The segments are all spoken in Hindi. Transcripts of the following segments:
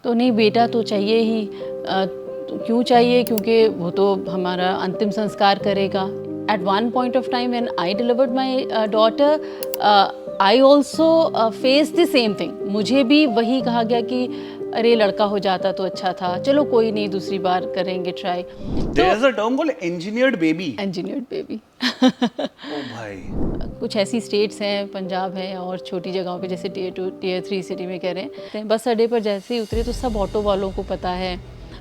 तो नहीं, बेटा तो चाहिए ही। क्यों चाहिए? क्योंकि वो तो हमारा अंतिम संस्कार करेगा। At one point of time when I delivered my daughter, I also face the same thing. मुझे भी वही कहा गया कि अरे लड़का हो जाता तो अच्छा था, चलो कोई नहीं, दूसरी बार करेंगे try. There is a term called engineered baby. Engineered baby. ओ भाई। कुछ ऐसी स्टेट्स हैं, पंजाब है और छोटी जगहों पे, जैसे टियर 2 टियर 3 सिटी में कह रहे हैं, बस अड्डे पर जैसे ही उतरे तो सब ऑटो वालों को पता है,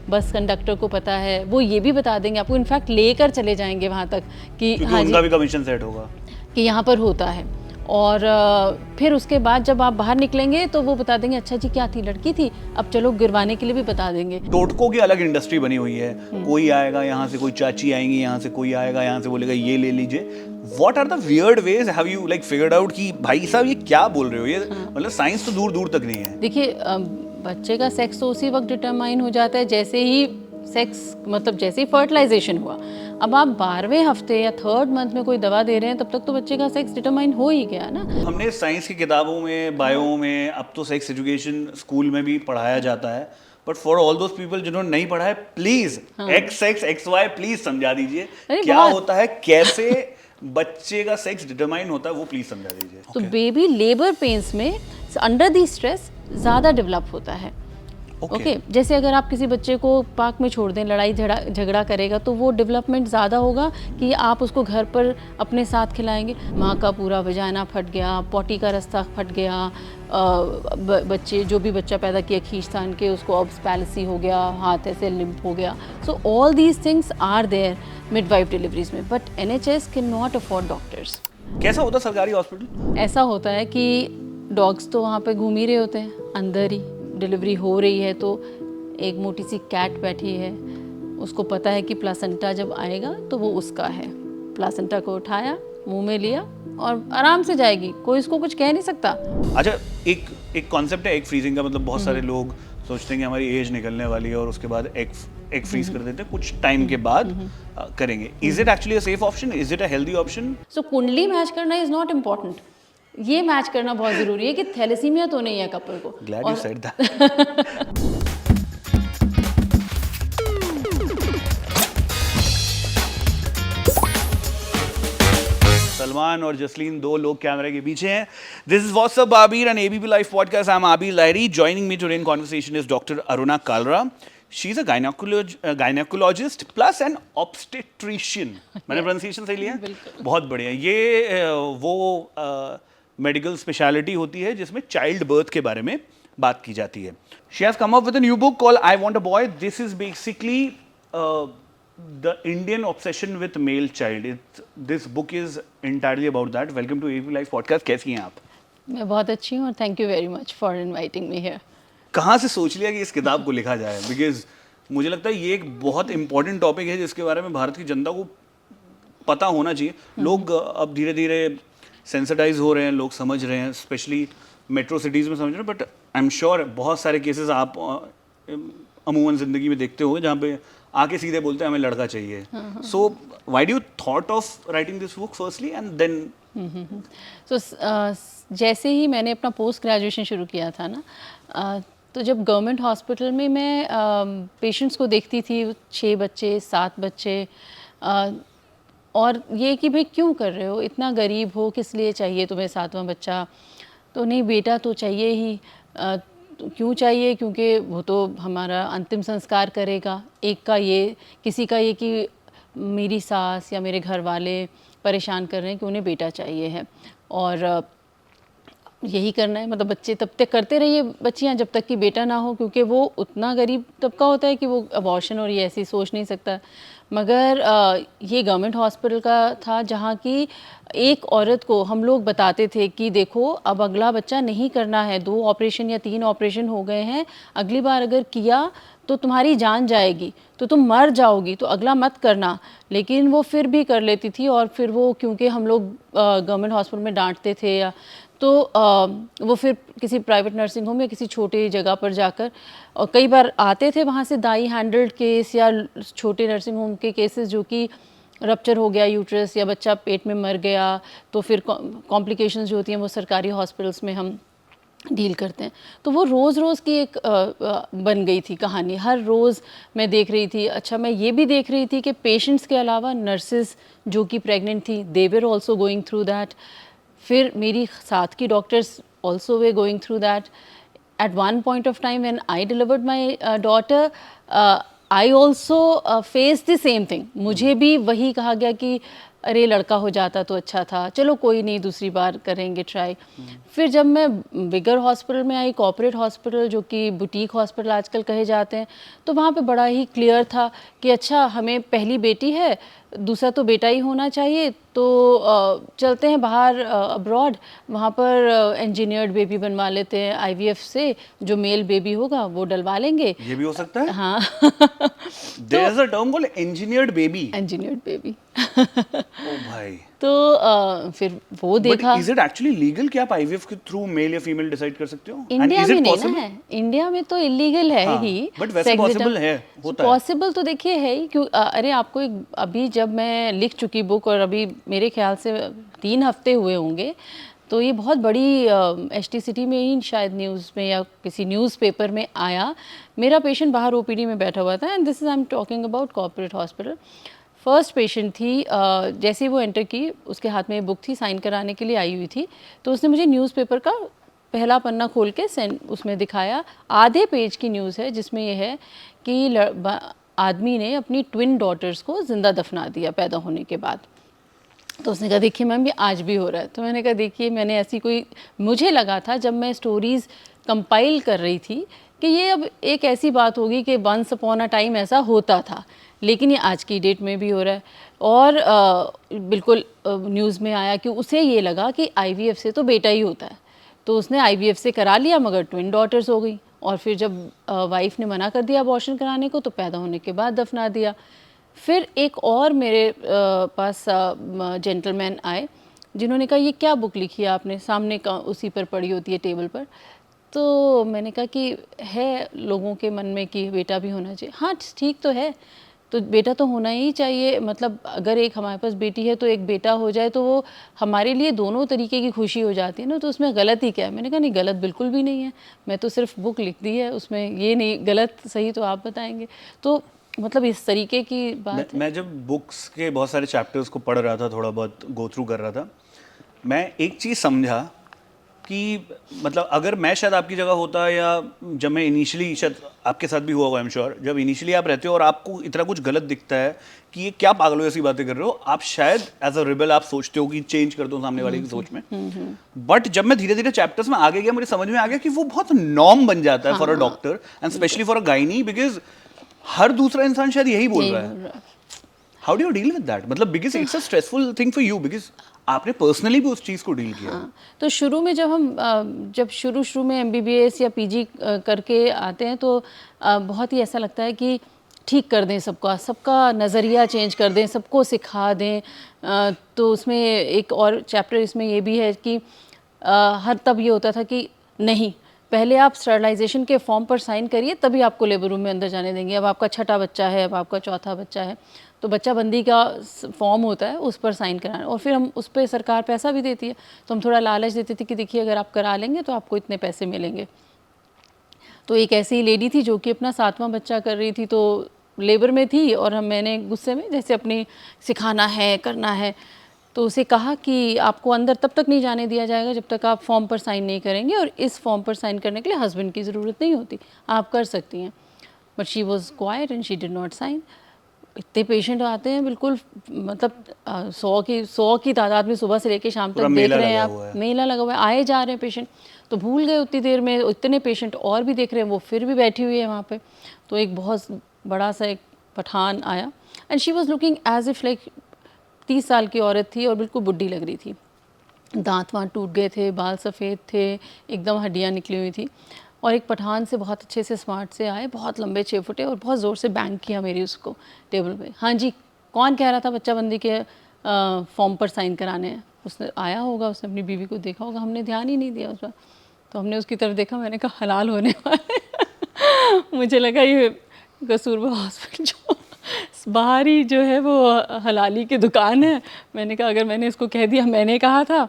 बस कंडक्टर को पता है, वो ये भी बता देंगे आपको, इनफैक्ट लेकर चले जाएंगे वहाँ तक कि क्योंकि हाँ उनका जी, भी कमीशन सेट होगा। कि यहाँ पर होता है। और फिर उसके बाद जब आप बाहर निकलेंगे तो वो बता देंगे अच्छा जी क्या थी, लड़की थी, अब चलो गिरवाने के लिए भी बता देंगे। टोटकों की अलग इंडस्ट्री बनी हुई है। कोई आएगा यहाँ से, कोई चाची आएंगी यहाँ से, कोई आएगा यहाँ से बोलेगा ये ले लीजिए। What are the weird ways have you like figured out कि भाई साहब ये क्या बोल रहे हो? ये मतलब साइंस तो दूर दूर तक नहीं है। देखिए, बच्चे का सेक्स तो उसी वक्त डिटरमाइन हो जाता है जैसे ही सेक्स, मतलब जैसे ही फर्टिलाइजेशन हुआ। अब आप 12वें हफ्ते या 3rd मंथ में कोई दवा दे रहे हैं, तब तक तो बच्चे का सेक्स डिटरमाइन हो ही गया ना। हमने साइंस की किताबों में, बायो में, अब तो सेक्स एजुकेशन स्कूल में भी पढ़ाया जाता है, but for all those people जिन्होंने नहीं पढ़ा है, please X X X Y please समझा दीजिए अरे क्या बहुत। होता है, कैसे बच्चे का सेक्स डिटरमाइन होता है, वो प्लीज समझा दीजिए। तो बेबी लेबर पेन्स में अंडर दी स्ट्रेस ज़्यादा डेवलप होता है। ओके, जैसे अगर आप किसी बच्चे को पार्क में छोड़ दें, लड़ाई झगड़ा करेगा, तो वो डेवलपमेंट ज़्यादा होगा कि आप उसको घर पर अपने साथ खिलाएंगे। माँ का पूरा वजाना फट गया, पॉटी का रास्ता फट गया, बच्चे जो भी बच्चा पैदा किया खींच तान के उसको ऑब्स पैलेसी हो गया, हाथ ऐसे लिम्प हो गया। So all these things are there midwife deliveries में, but NHS can not afford doctors. कैसा होता सरकारी हॉस्पिटल? ऐसा होता है कि डॉग्स तो वहाँ पे घूम ही रहे होते हैं अंदर ही, डिलीवरी हो रही है तो एक मोटी सी कैट बैठी है, उसको पता है कि प्लासेंटा जब आएगा तो वो उसका है। प्लासेंटा को उठाया, मुंह में लिया और आराम से जाएगी, कोई इसको कुछ कह नहीं सकता। अच्छा, एक कॉन्सेप्ट है एग फ्रीजिंग का, मतलब बहुत सारे लोग सोचते हैं कि हमारी एज निकलने वाली है और उसके बाद एग फ्रीज कर देते हैं, कुछ टाइम के बाद करेंगे। Is it actually a safe option? Is it a healthy option? So kundli match करना इज नॉट इम्पॉर्टेंट, ये मैच करना बहुत ज़रूरी है कि थैलेसीमिया तो नहीं है कपल को। Glad you said that. Salman और जसलीन दो लोग कैमरे के पीछे हैं। दिस इज व्हाट्सअप आबिर एंड ABP life podcast. I am Abir Lahiri. Joining me today in conversation is doctor Aruna Kalra. She is a gynaecologist plus an obstetrician. मैंने प्रोनाउंसिएशन सही लिया? बहुत बढ़िया। ये वो मेडिकल स्पेशलिटी होती है जिसमें चाइल्ड बर्थ के बारे में बात की जाती है। She has come up with a new book called I want a boy. This is basically the Indian obsession with male child. This book is entirely about that. Welcome to ABP Life Podcast. कैसी हैं आप? मैं बहुत अच्छी हूँ और thank you very much for inviting me here. कहाँ से सोच लिया कि इस किताब को लिखा जाए? बिकॉज मुझे लगता है ये एक बहुत इंपॉर्टेंट टॉपिक है जिसके बारे में भारत की जनता को पता होना चाहिए। लोग अब धीरे धीरे सेंसिटाइज हो रहे हैं, लोग समझ रहे हैं, स्पेशली मेट्रो सिटीज़ में समझ रहे हैं, बट आई एम श्योर बहुत सारे केसेस आप अमूमन ज़िंदगी में देखते होंगे जहाँ पे आके सीधे बोलते हैं हमें लड़का चाहिए। So why do you thought of writing this book firstly and then? So जैसे ही मैंने अपना पोस्ट ग्रेजुएशन शुरू किया था ना, तो जब गवर्नमेंट हॉस्पिटल में मैं पेशेंट्स को देखती थी, 6 बच्चे 7 बच्चे, और ये कि भाई क्यों कर रहे हो, इतना गरीब हो, किस लिए चाहिए तुम्हें 7वां बच्चा? तो नहीं, बेटा तो चाहिए ही। तो क्यों चाहिए? क्योंकि वो तो हमारा अंतिम संस्कार करेगा। एक का ये, किसी का ये कि मेरी सास या मेरे घर वाले परेशान कर रहे हैं कि उन्हें बेटा चाहिए है, और यही करना है। मतलब बच्चे तब तक करते रहिए, बच्चियां, जब तक कि बेटा ना हो, क्योंकि वो उतना गरीब तबका होता है कि वो अबॉर्शन और ये ऐसी सोच नहीं सकता। मगर ये गवर्नमेंट हॉस्पिटल का था जहाँ की एक औरत को हम लोग बताते थे कि देखो अब अगला बच्चा नहीं करना है, 2 ऑपरेशन या 3 ऑपरेशन हो गए हैं, अगली बार अगर किया तो तुम्हारी जान जाएगी, तो तुम मर जाओगी, तो अगला मत करना। लेकिन वो फिर भी कर लेती थी, और फिर वो क्योंकि हम लोग गवर्नमेंट हॉस्पिटल में डांटते थे या तो वो फिर किसी प्राइवेट नर्सिंग होम या किसी छोटी जगह पर जाकर, और कई बार आते थे वहाँ से दाई हैंडल्ड केस या छोटे नर्सिंग होम के केसेस जो कि रप्चर हो गया यूट्रस या बच्चा पेट में मर गया, तो फिर कॉम्प्लिकेशंस जो होती हैं वो सरकारी हॉस्पिटल्स में हम डील करते हैं। तो वो रोज़ रोज़ की एक बन गई थी कहानी। हर रोज़ मैं देख रही थी। अच्छा, मैं ये भी देख रही थी कि पेशेंट्स के अलावा नर्सेस जो कि प्रेग्नेंट थी, they were also going through that. फिर मेरी साथ की doctors also were going through that. At one point of time when I delivered my daughter, I also faced the same thing. मुझे भी वही कहा गया कि अरे लड़का हो जाता तो अच्छा था, चलो कोई नहीं दूसरी बार करेंगे ट्राई। फिर जब मैं बिगर हॉस्पिटल में आई, कॉर्पोरेट हॉस्पिटल जो कि बुटीक हॉस्पिटल आजकल कहे जाते हैं, तो वहाँ पे बड़ा ही क्लियर था कि अच्छा हमें पहली बेटी है, दूसरा तो बेटा ही होना चाहिए, तो चलते हैं बाहर अब्रॉड, वहाँ पर इंजीनियर्ड बेबी बनवा लेते हैं आईवीएफ से, जो मेल बेबी होगा वो डलवा लेंगे। ये भी हो सकता है। हाँ there is a term called engineered baby. Engineered baby ओ भाई। तो फिर वो देखा। But is it actually legal कि आप आईवीएफ के थ्रू मेल या फीमेल डिसाइड कर सकते हो? इंडिया में नहीं ना है, इंडिया में तो इलीगल है हाँ, ही। बट वैसे पॉसिबल है, होता है। पॉसिबल तो देखिए है ही क्यों। अरे आपको एक, अभी जब मैं लिख चुकी बुक और अभी मेरे ख्याल से 3 हफ्ते हुए होंगे, तो ये बहुत बड़ी एचटी सिटी में ही शायद न्यूज़ में या किसी न्यूज़पेपर में आया। मेरा पेशेंट बाहर ओपीडी में बैठा हुआ था, and this is I am talking about corporate hospital. First patient थी, जैसे ही वो एंटर की उसके हाथ में बुक थी, साइन कराने के लिए आई हुई थी, तो उसने मुझे न्यूज़पेपर का पहला पन्ना खोल के उसमें दिखाया। आधे पेज की न्यूज़ है जिसमें ये है कि आदमी ने अपनी ट्विन डॉटर्स को ज़िंदा दफना दिया पैदा होने के बाद। तो उसने कहा देखिए मैम ये आज भी हो रहा है। तो मैंने कहा देखिए, मैंने ऐसी कोई, मुझे लगा था जब मैं स्टोरीज़ कंपाइल कर रही थी कि ये अब एक ऐसी बात होगी कि वंस अपॉन अ टाइम ऐसा होता था, लेकिन ये आज की डेट में भी हो रहा है। और बिल्कुल न्यूज़ में आया कि उसे ये लगा कि आईवीएफ से तो बेटा ही होता है, तो उसने आईवीएफ से करा लिया, मगर ट्विन डॉटर्स हो गई। और फिर जब वाइफ ने मना कर दिया अबॉर्शन कराने को, तो पैदा होने के बाद दफना दिया। फिर एक और मेरे पास जेंटलमैन आए जिन्होंने कहा ये क्या बुक लिखी है आपने, सामने का उसी पर पड़ी होती है टेबल पर। तो मैंने कहा कि है लोगों के मन में कि बेटा भी होना चाहिए। हाँ ठीक तो है, तो बेटा तो होना ही चाहिए, मतलब अगर एक हमारे पास बेटी है तो एक बेटा हो जाए तो वो हमारे लिए दोनों तरीके की खुशी हो जाती है ना, तो उसमें गलत ही क्या है। मैंने कहा नहीं, गलत बिल्कुल भी नहीं है, मैं तो सिर्फ बुक लिख दी है, उसमें ये नहीं गलत सही तो आप बताएंगे। तो मतलब इस तरीके की बात मैं जब बुक्स के बहुत सारे चैप्टर्स को पढ़ रहा था, थोड़ा बहुत गो थ्रू कर रहा था, मैं एक चीज़ समझा कि मतलब अगर मैं शायद आपकी जगह होता, या जब मैं इनिशियली, शायद आपके साथ भी हुआ होगा आई एम श्योर, जब इनिशियली आप रहते हो और आपको इतना कुछ गलत दिखता है कि ये क्या पागलों ऐसी बातें कर रहे हो, आप शायद एज अ रिबल आप सोचते हो कि चेंज कर दो सामने वाले की सोच में। बट जब मैं धीरे धीरे चैप्टर्स में आगे गया, मुझे समझ में आ गया कि वो बहुत नॉर्म बन जाता है for a doctor and specially for a gynae, because हर दूसरा इंसान शायद यही बोल रहा है। How do you deal with that? मतलब because it's a stressful thing for you, because आपने पर्सनली भी उस चीज़ को डील किया। हाँ, तो शुरू में जब हम जब शुरू में एमबीबीएस या पीजी करके आते हैं तो बहुत ही ऐसा लगता है कि ठीक कर दें सबका नज़रिया चेंज कर दें, सबको सिखा दें। तो उसमें एक और चैप्टर इसमें ये भी है कि हर तब ये होता था कि नहीं, पहले आप स्टरलाइजेशन के फॉर्म पर साइन करिए तभी आपको लेबर रूम में अंदर जाने देंगे। अब आपका छठा बच्चा है, अब आपका चौथा बच्चा है, तो बच्चा बंदी का फॉर्म होता है, उस पर साइन कराना। और फिर हम उस पर सरकार पैसा भी देती है, तो हम थोड़ा लालच देते थे कि देखिए अगर आप करा लेंगे तो आपको इतने पैसे मिलेंगे। तो एक ऐसी ही लेडी थी जो कि अपना 7वां बच्चा कर रही थी, तो लेबर में थी, और मैंने गुस्से में जैसे अपनी सिखाना है करना है, तो उसे कहा कि आपको अंदर तब तक नहीं जाने दिया जाएगा जब तक आप फॉर्म पर साइन नहीं करेंगे, और इस फॉर्म पर साइन करने के लिए हस्बैंड की ज़रूरत नहीं होती, आप कर सकती हैं। But she was quiet and she did not sign. इतने पेशेंट आते हैं, बिल्कुल मतलब 100 की तादाद में सुबह से लेकर शाम तक देख रहे हैं आप, मेला लगा हुआ है, आए जा रहे हैं पेशेंट। तो भूल गए उतनी देर में, इतने पेशेंट और भी देख रहे हैं, वो फिर भी बैठी हुई है वहाँ पे। तो एक बहुत बड़ा सा एक पठान आया, and she was looking as if like 30 साल की औरत थी और बिल्कुल बुढ़ी लग रही थी। दांत वाँत टूट गए थे, बाल सफ़ेद थे, एकदम हड्डियाँ निकली हुई थी। और एक पठान से बहुत अच्छे से स्मार्ट से आए, बहुत लंबे 6 फुटे, और बहुत ज़ोर से बैंग किया मेरी उसको टेबल पे। हाँ जी, कौन कह रहा था बच्चा बंदी के फॉर्म पर साइन कराने हैं? उसने आया होगा, उसने अपनी बीवी को देखा होगा, हमने ध्यान ही नहीं दिया उस पर। तो हमने उसकी तरफ देखा, मैंने कहा हलाल होने वाले मुझे लगा ये कस्तूरबा हॉस्पिटल जो बाहर ही जो है वो हलाली की दुकान है। मैंने कहा अगर मैंने इसको कह दिया मैंने कहा था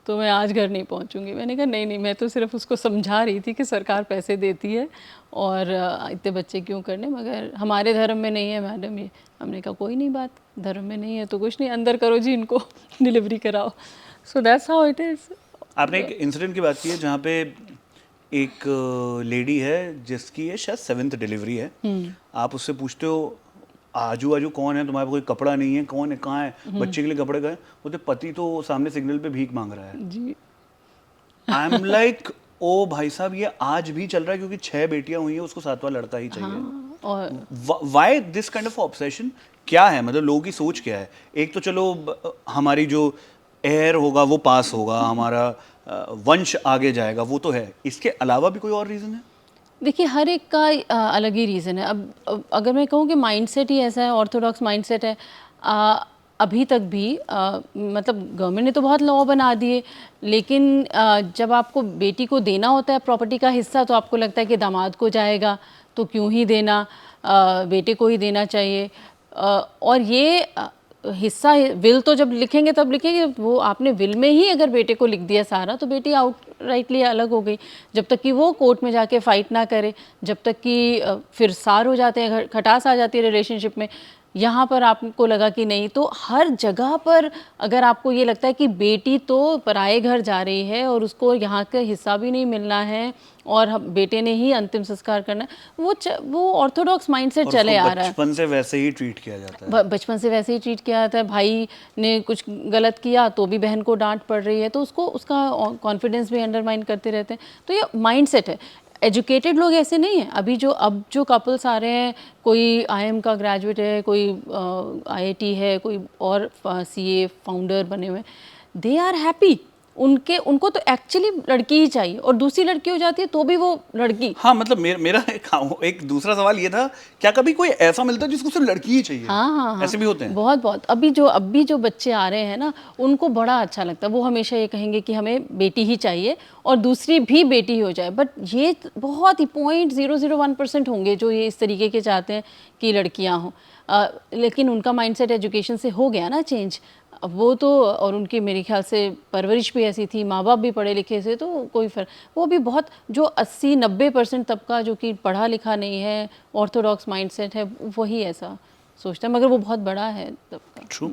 तो मैं आज घर नहीं पहुंचूंगी। मैंने कहा नहीं नहीं, मैं तो सिर्फ उसको समझा रही थी कि सरकार पैसे देती है और इतने बच्चे क्यों करने, मगर हमारे धर्म में नहीं है मैडम ये। हमने कहा कोई नहीं बात, धर्म में नहीं है तो कुछ नहीं, अंदर करो जी इनको डिलीवरी कराओ। So that's how it is. आपने एक इंसिडेंट की बात की है जहाँ पे एक लेडी है जिसकी ये शायद 7th डिलीवरी है। आप उससे पूछते हो आजू बाजू कौन है, तुम्हारे पास कोई कपड़ा नहीं है, कौन है, कहाँ है, बच्चे के लिए कपड़े का है, बोलते पति तो सामने सिग्नल पे भीख मांग रहा है। जी आई एम लाइक ओ भाई साहब, ये आज भी चल रहा है क्योंकि 6 बेटियां हुई है, उसको 7वां लड़का ही चाहिए। हाँ, और why this kind of obsession? क्या है, मतलब लोगों की सोच क्या है? एक तो चलो हमारी जो एयर होगा वो पास होगा, हमारा वंश आगे जाएगा, वो तो है, इसके अलावा भी कोई और रीज़न है? देखिए हर एक का अलग ही रीज़न है। अब अगर मैं कहूँ कि माइंडसेट ही ऐसा है, ऑर्थोडॉक्स माइंडसेट है। अभी तक भी मतलब गवर्नमेंट ने तो बहुत लॉ बना दिए, लेकिन जब आपको बेटी को देना होता है प्रॉपर्टी का हिस्सा, तो आपको लगता है कि दामाद को जाएगा, तो क्यों ही देना, बेटे को ही देना चाहिए। और ये हिस्सा विल तो जब लिखेंगे तब लिखेंगे, वो आपने विल में ही अगर बेटे को लिख दिया सारा, तो बेटी आउटराइटली अलग हो गई। जब तक कि वो कोर्ट में जाके फाइट ना करे, जब तक कि फिर सार हो जाते हैं, खटास आ जाती है रिलेशनशिप में। यहाँ पर आपको लगा कि नहीं, तो हर जगह पर अगर आपको ये लगता है कि बेटी तो पराए घर जा रही है और उसको यहाँ का हिस्सा भी नहीं मिलना है और बेटे ने ही अंतिम संस्कार करना है, वो ऑर्थोडॉक्स माइंड से और चले उसको आ रहा है। बचपन से वैसे ही ट्रीट किया जाता है। बचपन से वैसे ही ट्रीट किया जाता है। भाई ने कुछ गलत किया तो भी बहन को डांट पड़ रही है, तो उसको उसका कॉन्फिडेंस भी अंडरमाइन करते रहते हैं। तो ये माइंडसेट है। एजुकेटेड लोग ऐसे नहीं हैं। अब जो कपल्स आ रहे हैं, कोई आईएम का ग्रेजुएट है, कोई आईआईटी है, कोई और सीए फाउंडर बने हुए, दे आर हैप्पी। उनको तो एक्चुअली लड़की ही चाहिए, और दूसरी लड़की हो जाती है तो भी वो लड़की। हाँ, मतलब मेरा एक दूसरा सवाल ये था, क्या कभी कोई ऐसा मिलता है जिसको सिर्फ लड़की ही चाहिए? हाँ, ऐसे भी होते हैं? बहुत। अभी जो बच्चे आ रहे हैं ना, उनको बड़ा अच्छा लगता है। वो हमेशा ये कहेंगे कि हमें बेटी ही चाहिए और दूसरी भी बेटी ही हो जाए। बट ये बहुत ही 0.001% होंगे जो ये इस तरीके के चाहते हैं कि लड़कियां हों। लेकिन उनका माइंडसेट एजुकेशन से हो गया ना चेंज। अब वो तो, और उनकी मेरे ख्याल से परवरिश भी ऐसी थी, माँ बाप भी पढ़े लिखे से, तो कोई फर्क। वो भी बहुत जो 80-90% तबका जो कि पढ़ा लिखा नहीं है, ऑर्थोडॉक्स माइंडसेट है, वही ऐसा सोचता है, मगर वो बहुत बड़ा है तबका। ट्रू।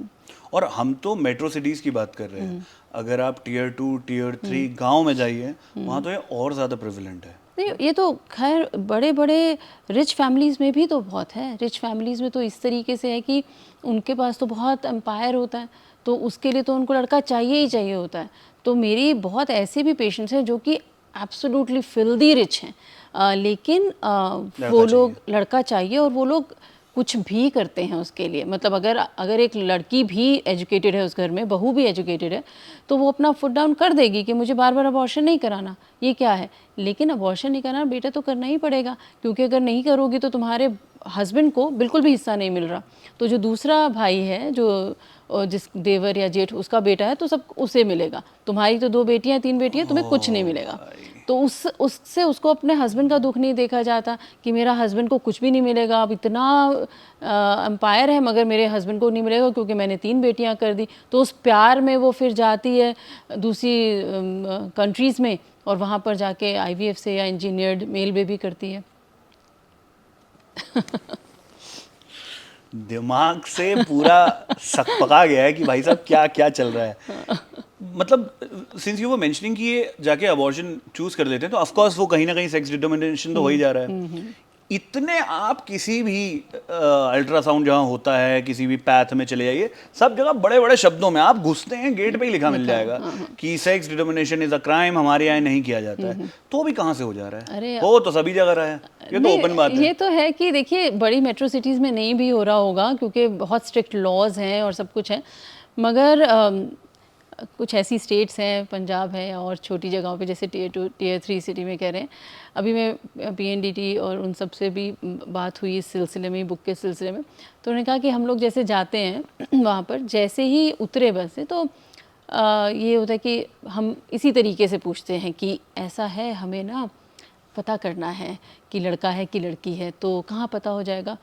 और हम तो मेट्रो सिटीज़ की बात कर रहे हैं, अगर आप टियर 2 टियर 3 गांव में जाइए, वहाँ तो ये और ज़्यादा प्रेवलेंट है। नहीं, ये तो खैर बड़े बड़े रिच फैमिलीज़ में भी तो बहुत है। रिच फैमिलीज़ में तो इस तरीके से है कि उनके पास तो बहुत एम्पायर होता है, तो उसके लिए तो उनको लड़का चाहिए ही चाहिए होता है। तो मेरी बहुत ऐसे भी पेशेंट्स हैं जो कि एब्सोल्युटली फिल्दी रिच हैं, लेकिन वो लोग लड़का चाहिए, और वो लोग कुछ भी करते हैं उसके लिए। मतलब अगर एक लड़की भी एजुकेटेड है उस घर में, बहू भी एजुकेटेड है, तो वो अपना फुट डाउन कर देगी कि मुझे बार बार अबॉर्शन नहीं कराना, ये क्या है। लेकिन अबॉर्शन नहीं कराना बेटा तो करना ही पड़ेगा, क्योंकि अगर नहीं करोगी तो तुम्हारे हस्बैंड को बिल्कुल भी हिस्सा नहीं मिल रहा। तो जो दूसरा भाई है, जो जिस देवर या जेठ उसका बेटा है, तो सब उसे मिलेगा। तुम्हारी तो 2 बेटियां 3 बेटियां, तुम्हें कुछ नहीं मिलेगा। तो उससे उसको अपने हस्बैंड का दुख नहीं देखा जाता कि मेरा हस्बैंड को कुछ भी नहीं मिलेगा। अब इतना एम्पायर है मगर मेरे हस्बैंड को नहीं मिलेगा क्योंकि मैंने 3 बेटियां कर दी। तो उस प्यार में वो फिर जाती है दूसरी कंट्रीज़ में, और वहाँ पर जाके आईवीएफ से या इंजीनियर्ड मेल बेबी करती है। दिमाग से पूरा सकपका गया है कि भाई साहब क्या क्या चल रहा है। मतलब सिंस यू वर मेंशनिंग कि ये जाके अबॉर्शन चूज कर लेते हैं, तो ऑफ कोर्स वो कहीं ना कहीं सेक्स डिटर्मिनेशन तो हो ही जा रहा है। इतने आप किसी भी अल्ट्रासाउंड जहाँ होता है, किसी भी पैथ में चले जाइए, सब जगह बड़े बड़े शब्दों में आप घुसते हैं, गेट पे ही लिखा मिल जाएगा कि sex determination is a crime, हमारे यहाँ नहीं किया जाता है। तो भी कहाँ से हो जा रहा है? हो तो सभी जगह रहा है, ये तो ओपन बात है। ये तो है कि देखिए बड़ी मेट्रो सिटीज़ में नहीं भी हो रहा होगा क्योंकि बहुत स्ट्रिक्ट लॉज हैं और सब कुछ है, मगर कुछ ऐसी स्टेट्स हैं, पंजाब है और छोटी जगहों पे, जैसे टियर 2 टियर 3 सिटी में कह रहे हैं। अभी मैं पीएनडीटी और उन सब से भी बात हुई इस सिलसिले में, बुक के सिलसिले में। तो उन्होंने कहा कि हम लोग जैसे जाते हैं वहाँ पर, जैसे ही उतरे बस से, तो ये होता है कि हम इसी तरीके से पूछते हैं कि ऐसा है, हमें ना पता करना है कि लड़का है कि लड़की है, तो कहाँ पता हो जाएगा।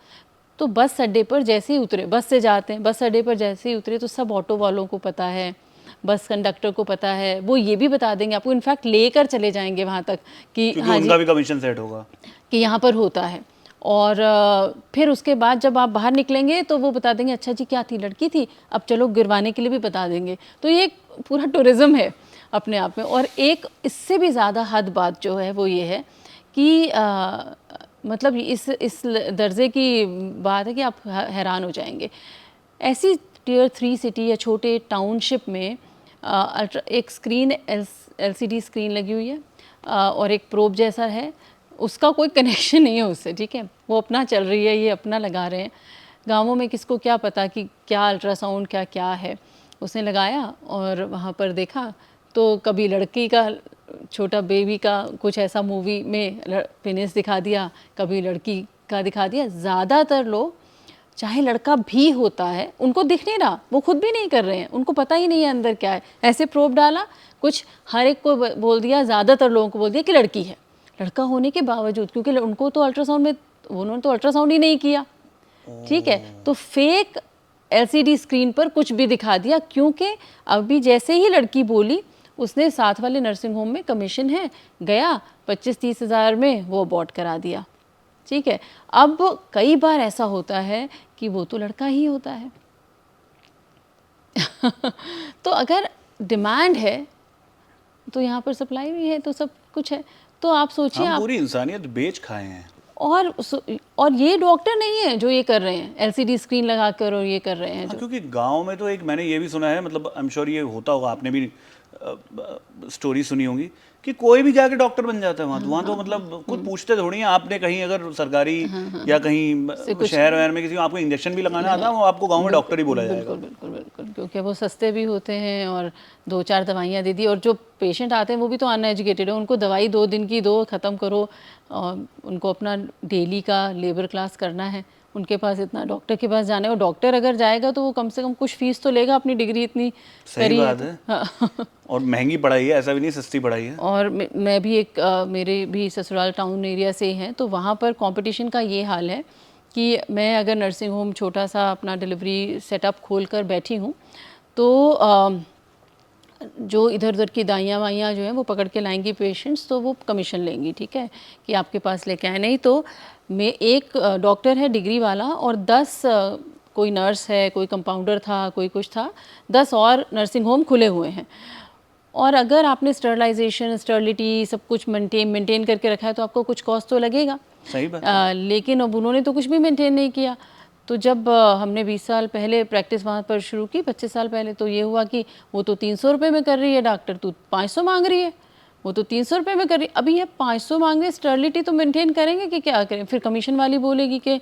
तो बस अड्डे पर जैसे ही उतरे, बस से जाते हैं, बस अड्डे पर जैसे ही उतरे तो सब ऑटो वालों को पता है, बस कंडक्टर को पता है, वो ये भी बता देंगे आपको, इनफैक्ट लेकर चले जाएंगे वहाँ तक कि क्योंकि हाँ उनका जी भी कमीशन सेट होगा कि यहाँ पर होता है। और फिर उसके बाद जब आप बाहर निकलेंगे तो वो बता देंगे अच्छा जी क्या थी, लड़की थी, अब चलो गिरवाने के लिए भी बता देंगे। तो ये एक पूरा टूरिज़्म है अपने आप में। और एक इससे भी ज़्यादा हद बात जो है वो ये है कि मतलब इस दर्जे की बात है कि आप हैरान हो जाएंगे। ऐसी टियर 3 सिटी या छोटे टाउनशिप में एक स्क्रीन LCD स्क्रीन लगी हुई है और एक प्रोब जैसा है, उसका कोई कनेक्शन नहीं है उससे, ठीक है, वो अपना चल रही है, ये अपना लगा रहे हैं। गाँवों में किसको क्या पता कि क्या अल्ट्रासाउंड क्या क्या है। उसने लगाया और वहाँ पर देखा तो कभी लड़की का छोटा बेबी का कुछ ऐसा मूवी में पेनिस दिखा दिया, कभी लड़की का दिखा दिया। ज़्यादातर लोग चाहे लड़का भी होता है उनको दिख नहीं रहा, वो खुद भी नहीं कर रहे हैं, उनको पता ही नहीं है अंदर क्या है। ऐसे प्रोब डाला, कुछ हर एक को बोल दिया, ज़्यादातर लोगों को बोल दिया कि लड़की है, लड़का होने के बावजूद, क्योंकि उनको तो अल्ट्रासाउंड में उन्होंने तो अल्ट्रासाउंड ही नहीं किया, ठीक है, तो फेक LCD स्क्रीन पर कुछ भी दिखा दिया। क्योंकि अभी जैसे ही लड़की बोली, उसने साथ वाले नर्सिंग होम में कमीशन है, गया 25-30 हज़ार में वो अबॉर्ट करा दिया, ठीक है। अब कई बार ऐसा होता है कि वो तो लड़का ही होता है। तो अगर डिमांड है तो यहाँ पर सप्लाई भी है, तो सब कुछ है। तो आप सोचिए, हम आप पूरी इंसानियत बेच खाए हैं। और ये डॉक्टर नहीं है जो ये कर रहे हैं LCD स्क्रीन लगाकर और ये कर रहे हैं हाँ, जो। क्योंकि गांव में तो एक मैंने ये भी सुना है, मतलब आई एम श्योर ये होता होगा, आपने भी स्टोरी सुनी होगी कि कोई भी जाके डॉक्टर बन जाता है वहाँ तो मतलब कुछ पूछते थोड़ी हैं। आपने कहीं अगर सरकारी या कहीं शहर वहर में किसी को आपको इंजेक्शन भी लगाना आता है, वो आपको गांव में डॉक्टर ही बोला जाएगा। बिल्कुल बिल्कुल बिल्कुल, क्योंकि वो सस्ते भी होते हैं और 2-4 दवाइयाँ दे दी। और जो पेशेंट आते हैं वो भी तो अनएजुकेटेड है, उनको दवाई 2 दिन की दो, ख़त्म करो, और उनको अपना डेली का लेबर क्लास करना है, उनके पास इतना डॉक्टर के पास जाना है। और डॉक्टर अगर जाएगा तो वो कम से कम कुछ फीस तो लेगा, अपनी डिग्री इतनी सही करी बात है। है। हाँ। और महंगी पढ़ाई है, ऐसा भी नहीं सस्ती पढ़ाई है। और मैं भी एक मेरे भी ससुराल टाउन एरिया से ही हैं, तो वहाँ पर कंपटीशन का ये हाल है कि मैं अगर नर्सिंग होम छोटा सा अपना डिलीवरी सेटअप खोल कर बैठी हूँ तो जो इधर उधर की दाइयाँ वाइयाँ जो हैं वो पकड़ के लाएंगी पेशेंट्स, तो वो कमीशन लेंगी, ठीक है, कि आपके पास लेके आए। नहीं तो मैं एक डॉक्टर है डिग्री वाला और 10 कोई नर्स है, कोई कंपाउंडर था, कोई कुछ था, 10 और नर्सिंग होम खुले हुए हैं। और अगर आपने स्टरलाइजेशन, स्टरलिटी सब कुछ मेंटेन करके रखा है तो आपको कुछ कॉस्ट तो लगेगा। सही बात है। लेकिन अब उन्होंने तो कुछ भी मेंटेन नहीं किया। तो जब हमने 20 साल पहले प्रैक्टिस वहाँ पर शुरू की, 25 साल पहले, तो ये हुआ कि वो तो 300 रुपये में कर रही है डॉक्टर, तू 500 मांग रही है, वो तो 300 रुपये में कर रही है। अभी ये 500 मांग रहे हैं, स्टरलिटी तो मेंटेन करेंगे कि क्या करें? फिर कमीशन वाली बोलेगी कि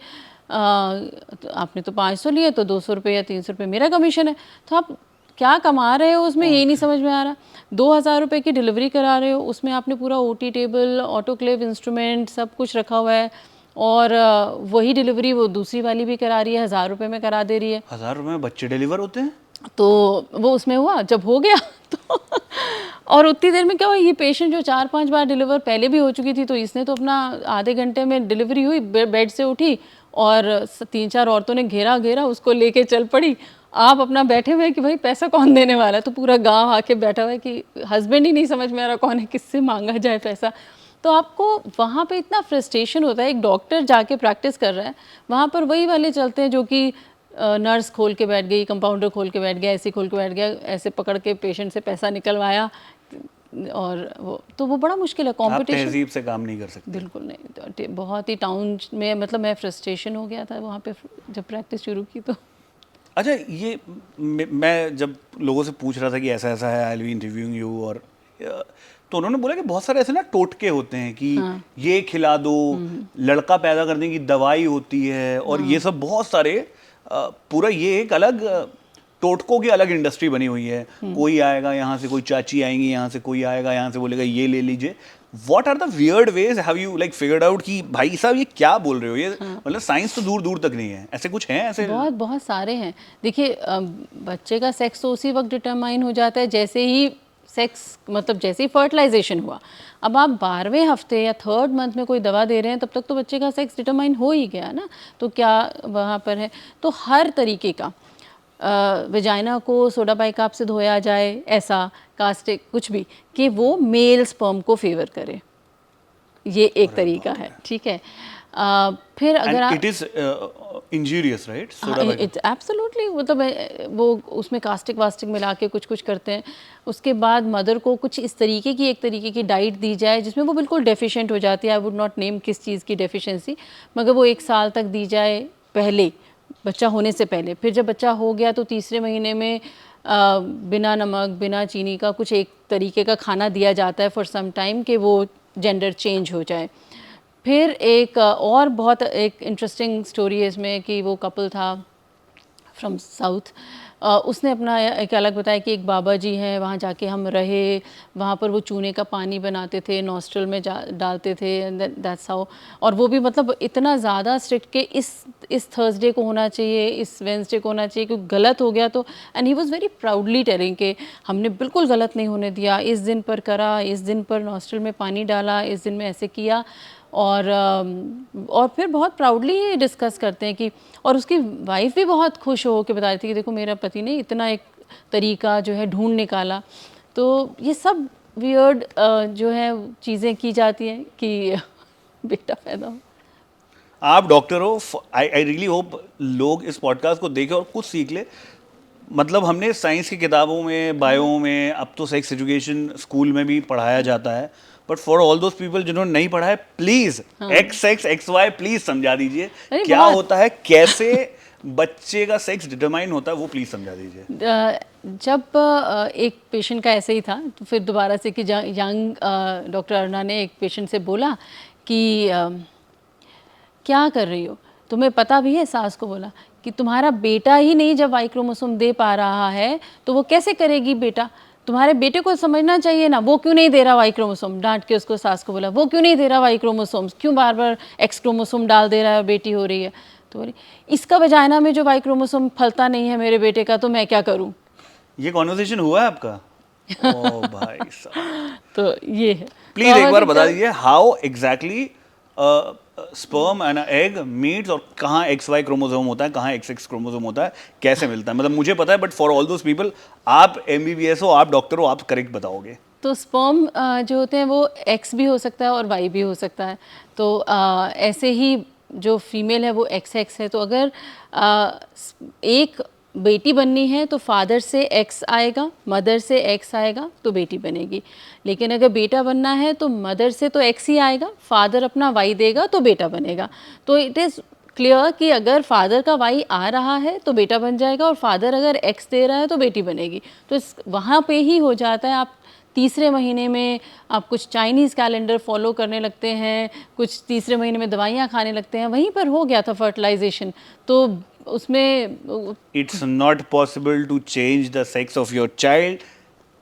तो आपने तो 500 लिए तो 200 रुपये या 300 रुपये मेरा कमीशन है। तो आप क्या कमा रहे हो उसमें, यही नहीं समझ में आ रहा। 2000 रुपये की डिलीवरी करा रहे हो, उसमें आपने पूरा OT टेबल, ऑटोक्लेव इंस्ट्रूमेंट सब कुछ रखा हुआ है, और वही डिलीवरी वो दूसरी वाली भी करा रही है, 1000 रुपये में करा दे रही है। 1000 रुपये में बच्चे डिलीवर होते हैं? तो वो उसमें हुआ जब हो गया तो और उतनी देर में क्या हुआ, ये पेशेंट जो 4-5 बार डिलीवर पहले भी हो चुकी थी, तो इसने तो अपना आधे घंटे में डिलीवरी हुई, बेड से उठी और 3-4 औरतों ने घेरा उसको लेके चल पड़ी। आप अपना बैठे हुए कि भाई पैसा कौन देने वाला है, तो पूरा गांव आके बैठा हुआ है कि हस्बैंड ही नहीं समझ में आ रहा कौन है, किससे मांगा जाए पैसा। तो आपको वहाँ पे इतना फ्रस्ट्रेशन होता है। एक डॉक्टर जाके प्रैक्टिस कर रहा है, वहाँ पर वही वाले चलते हैं जो कि नर्स खोल के बैठ गई, कंपाउंडर खोल के बैठ गया, ऐसे खोल के बैठ गया, ऐसे पकड़ के पेशेंट से पैसा निकलवाया, और वो बड़ा मुश्किल है। आप कॉम्पिटिशन तहजीब से काम नहीं कर सकते। बिल्कुल नहीं, तो बहुत ही टाउन में, मतलब मैं फ्रस्ट्रेशन हो गया था वहाँ पे जब प्रैक्टिस शुरू की। तो अच्छा, ये मैं जब लोगों से पूछ रहा था कि ऐसा ऐसा है, I will be interviewing you, और तो उन्होंने बोला कि बहुत सारे ऐसे ना टोटके होते हैं कि ये खिला दो, लड़का पैदा करने की दवाई होती है, और ये सब बहुत सारे पूरा ये एक अलग टोटकों की अलग इंडस्ट्री बनी हुई है। कोई आएगा यहाँ से, कोई चाची आएंगी यहाँ से, कोई आएगा यहाँ से बोलेगा ये ले लीजिए। What are the weird ways have you like figured out कि भाई साहब ये क्या बोल रहे हो, ये मतलब साइंस तो दूर दूर तक नहीं है, ऐसे कुछ हैं ऐसे? बहुत सारे हैं। देखिए बच्चे का सेक्स तो उसी वक्त डिटरमाइन हो जाता है जैसे ही सेक्स, मतलब जैसे ही फर्टिलाइजेशन हुआ। अब आप 12वें हफ्ते या 3rd मंथ में कोई दवा दे रहे हैं, तब तक तो बच्चे का सेक्स डिटरमाइन हो ही गया ना। तो क्या वहाँ पर है, तो हर तरीके का वेजाइना को सोडा बाइकार्ब से धोया जाए, ऐसा कास्टिक कुछ भी, कि वो मेल स्पर्म को फेवर करे, ये एक तरीका है, ठीक है। फिर अगर and it is injurious, right? Soda it's absolutely, मतलब वो उसमें कास्टिक वास्टिक मिला के कुछ कुछ करते हैं। उसके बाद मदर को कुछ इस तरीके की एक तरीके की डाइट दी जाए जिसमें वो बिल्कुल डेफिशिएंट हो जाती है। आई वुड नॉट नेम किस चीज़ की डेफिशिएंसी, मगर वो 1 साल तक दी जाए पहले, बच्चा होने से पहले। फिर जब बच्चा हो गया तो तीसरे महीने में बिना नमक बिना चीनी का कुछ एक तरीके का खाना दिया जाता है फॉर सम टाइम, कि वो जेंडर चेंज हो जाए। फिर एक और बहुत एक इंटरेस्टिंग स्टोरी है इसमें, कि वो कपल था फ्रॉम साउथ, उसने अपना एक अलग बताया कि एक बाबा जी हैं, वहाँ जाके हम रहे, वहाँ पर वो चूने का पानी बनाते थे, नॉस्ट्रल में डालते थे, एंड दैट्स हाउ। और वो भी मतलब इतना ज़्यादा स्ट्रिक्ट के इस थर्सडे को होना चाहिए, इस वेंसडे को होना चाहिए, क्योंकि गलत हो गया तो, and he was very proudly telling कि हमने बिल्कुल गलत नहीं होने दिया, इस दिन पर करा, इस दिन पर नॉस्ट्रल में पानी डाला, इस दिन में ऐसे किया। और फिर बहुत प्राउडली डिस्कस करते हैं कि, और उसकी वाइफ भी बहुत खुश हो के बता रही थी कि देखो मेरा पति ने इतना एक तरीका जो है ढूंढ निकाला। तो ये सब वियर्ड जो है चीज़ें की जाती हैं कि बेटा पैदा हो। आप डॉक्टर हो, आई रियली होप लोग इस पॉडकास्ट को देखें और कुछ सीख ले। मतलब हमने साइंस की किताबों में, बायो में, अब तो सेक्स एजुकेशन स्कूल में भी पढ़ाया जाता है, but for all those people जिन्होंने नहीं पढ़ा है, please X X Y please समझा दीजिए क्या होता है, कैसे बच्चे का सेक्स डिटरमाइन होता है, वो प्लीज समझा दीजिए। जब एक पेशेंट का ऐसे ही था, तो फिर दोबारा से कि यंग डॉक्टर अरुणा ने एक पेशेंट से बोला कि क्या कर रही हो, तुम्हें पता भी है? सास को बोला कि तुम्हारा बेटा ही नहीं जब वाई क्रोमोसोम दे पा रहा है तो वो कैसे करेगी बेटा, तुम्हारे बेटे को समझना चाहिए ना, वो क्यों नहीं दे रहा वाई क्रोमोसोम। डांट के उसको सास को बोला, वो क्यों नहीं दे रहा वाई क्रोमोसोम्स, क्यों बार बार एक्स क्रोमोसोम डाल दे रहा है, बेटी हो रही है। तो बोली, इसका वजाइना में जो वाई क्रोमोसोम फलता नहीं है मेरे बेटे का, तो मैं क्या करूं। ये कॉन्वर्सेशन हुआ है आपका? ओ भाई साहब। तो ये है, प्लीज एक बार बता दीजिए how exactly sperm and egg meets, और कहाँ एक्स वाई क्रोमोसोम होता है, कहाँ एक्स एक्स क्रोमोसोम होता है, कैसे मिलता है। मतलब मुझे पता है, but for all those people, आप MBBS हो, आप डॉक्टर हो, आप करेक्ट बताओगे। तो स्पर्म जो होते हैं वो एक्स भी हो सकता है और वाई भी हो सकता है। तो ऐसे ही जो फीमेल है वो XX है। तो अगर एक बेटी बननी है तो फादर से X आएगा, मदर से X आएगा तो बेटी बनेगी। लेकिन अगर बेटा बनना है तो मदर से तो X ही आएगा, फादर अपना Y देगा तो बेटा बनेगा। तो इट इज़ क्लियर कि अगर फादर का Y आ रहा है तो बेटा बन जाएगा, और फादर अगर X दे रहा है तो बेटी बनेगी। तो इस वहाँ पे ही हो जाता है। आप तीसरे महीने में आप कुछ चाइनीज़ कैलेंडर फॉलो करने लगते हैं, कुछ तीसरे महीने में दवाइयाँ खाने लगते हैं, वहीं पर हो गया था फर्टिलाइजेशन। तो उसमें it's not possible to change the sex of your child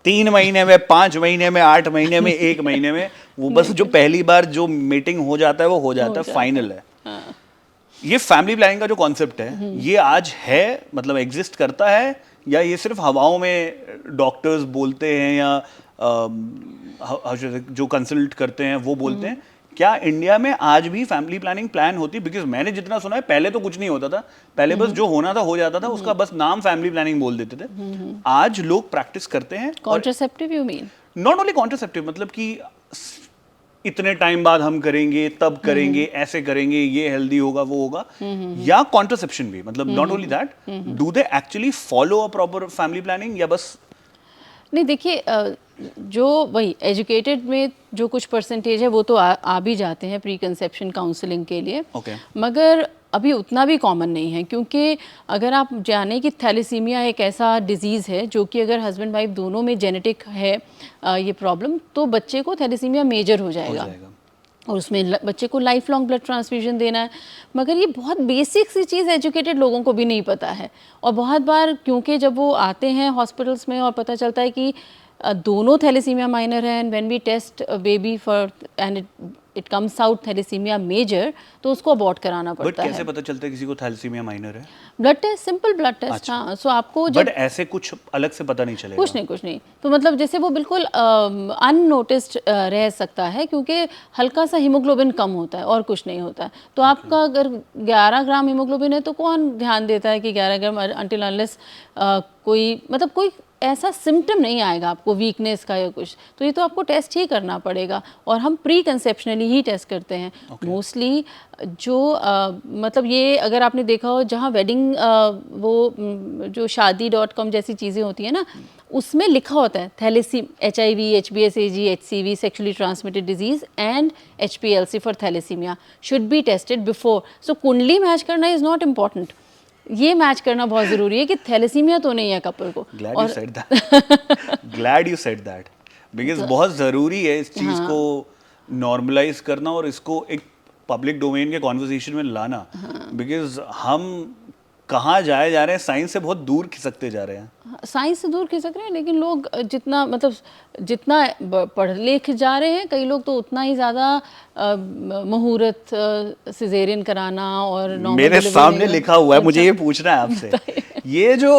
3 महीने में, 5 महीने में, 8 महीने में, 1 महीने में। वो बस जो पहली बार जो मीटिंग हो जाता है वो हो जाता है, फाइनल है। हाँ। ये फैमिली प्लानिंग का जो कॉन्सेप्ट है, ये आज है, मतलब एग्जिस्ट करता है, या ये सिर्फ हवाओं में डॉक्टर्स बोलते हैं, या जो कंसल्ट करते हैं वो बोलते हैं? क्या इंडिया में आज भी फैमिली प्लानिंग प्लान होती है? बिकॉज मैंने जितना सुना है, पहले तो कुछ नहीं होता था, पहले बस जो होना था हो जाता था, उसका बस नाम फैमिली प्लानिंग बोल देते थे। आज लोग प्रैक्टिस करते हैं। Contraceptive you mean? Not only contraceptive, मतलब कि इतने टाइम बाद हम करेंगे, तब करेंगे, ऐसे करेंगे, ये हेल्दी होगा, वो होगा, या कॉन्ट्रासेप्शन भी, मतलब not only that, do they actually follow a proper family planning, या बस? नहीं, देखिए, जो वही एजुकेटेड में जो कुछ परसेंटेज है वो तो आ भी जाते हैं प्री कंसेप्शन काउंसलिंग के लिए। मगर अभी उतना भी कॉमन नहीं है, क्योंकि अगर आप जाने कि थैलेसीमिया एक ऐसा डिजीज़ है जो कि अगर हस्बैंड वाइफ दोनों में जेनेटिक है ये प्रॉब्लम, तो बच्चे को थैलेसीमिया मेजर हो जाएगा। और उसमें बच्चे को लाइफ लॉन्ग ब्लड ट्रांसफ्यूजन देना है। मगर ये बहुत बेसिक सी चीज़ एजुकेटेड लोगों को भी नहीं पता है। और बहुत बार क्योंकि जब वो आते हैं हॉस्पिटल्स में और पता चलता है कि दोनों थैलेसीमिया माइनर हैं, and when we test baby for and it comes out thalassemia major, तो उसको अबॉर्ट कराना बट पड़ता कैसे है। पता चलता है किसी को थैलेसीमिया माइनर है? Blood test, simple blood test. अच्छा। हाँ, सो आपको बट जब ऐसे कुछ अलग से पता नहीं चलेगा? कुछ नहीं, तो मतलब जैसे वो बिल्कुल अननोटिस्ड रह सकता है, क्योंकि हल्का सा हीमोग्लोबिन कम होता है और कुछ नहीं होता है। तो आपका अगर 11 ग्राम हीमोग्लोबिन है तो कौन ध्यान देता है कि 11 ग्राम, अनटिल अनलेस कोई मतलब कोई ऐसा सिम्टम नहीं आएगा आपको वीकनेस का या कुछ, तो ये तो आपको टेस्ट ही करना पड़ेगा। और हम प्री कंसेप्शनली ही टेस्ट करते हैं मोस्टली। जो मतलब ये अगर आपने देखा हो जहाँ वेडिंग जो शादी.com जैसी चीज़ें होती हैं ना, उसमें लिखा होता है HIV, HBsAg, HCV, sexually transmitted disease and HPLC for thalassaemia should be tested before. So kundli match करना इज़ नॉट इम्पॉर्टेंट, ये मैच करना बहुत ज़रूरी है कि थैलेसीमिया तो नहीं है कपल को। Glad you said that. Glad you said that. Because बहुत ज़रूरी है इस चीज़ को नॉर्मलाइज करना और इसको एक पब्लिक डोमेन के कॉन्वर्सेशन में लाना। बिकॉज हम कहाँ जाए जा रहे हैं, साइंस से बहुत दूर खिसकते जा रहे हैं। साइंस से दूर खिसक रहे हैं, लेकिन लोग जितना मतलब जितना पढ़ लिख जा रहे हैं, कई लोग तो उतना ही ज़्यादा मुहूर्त सिजेरियन कराना और नॉर्मल मेरे डिलीवरी सामने नहीं लिखा हुआ है, मुझे ये अच्छा। पूछना है आपसे, ये जो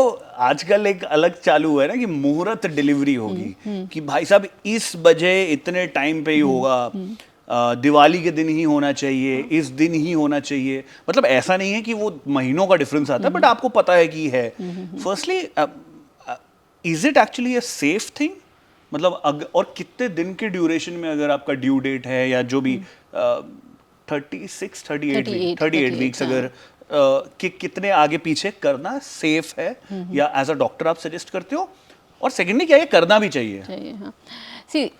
आजकल एक अलग चालू हुआ है ना कि मुहूर्त डिलीवरी होगी, कि भाई साहब इस बजे इतने टाइम पे ही होगा, दिवाली के दिन ही होना चाहिए, इस दिन ही होना चाहिए। मतलब ऐसा नहीं है कि वो महीनों का डिफरेंस आता है, बट आपको पता है कि है। Firstly, is it actually a safe thing? मतलब और कितने दिन के ड्यूरेशन में, अगर आपका ड्यू डेट है या जो भी 38 वीक्स, अगर कि कितने आगे पीछे करना सेफ है, या एज अ डॉक्टर आप सजेस्ट करते हो? और सेकेंडली, क्या ये करना भी चाहिए? हाँ। सी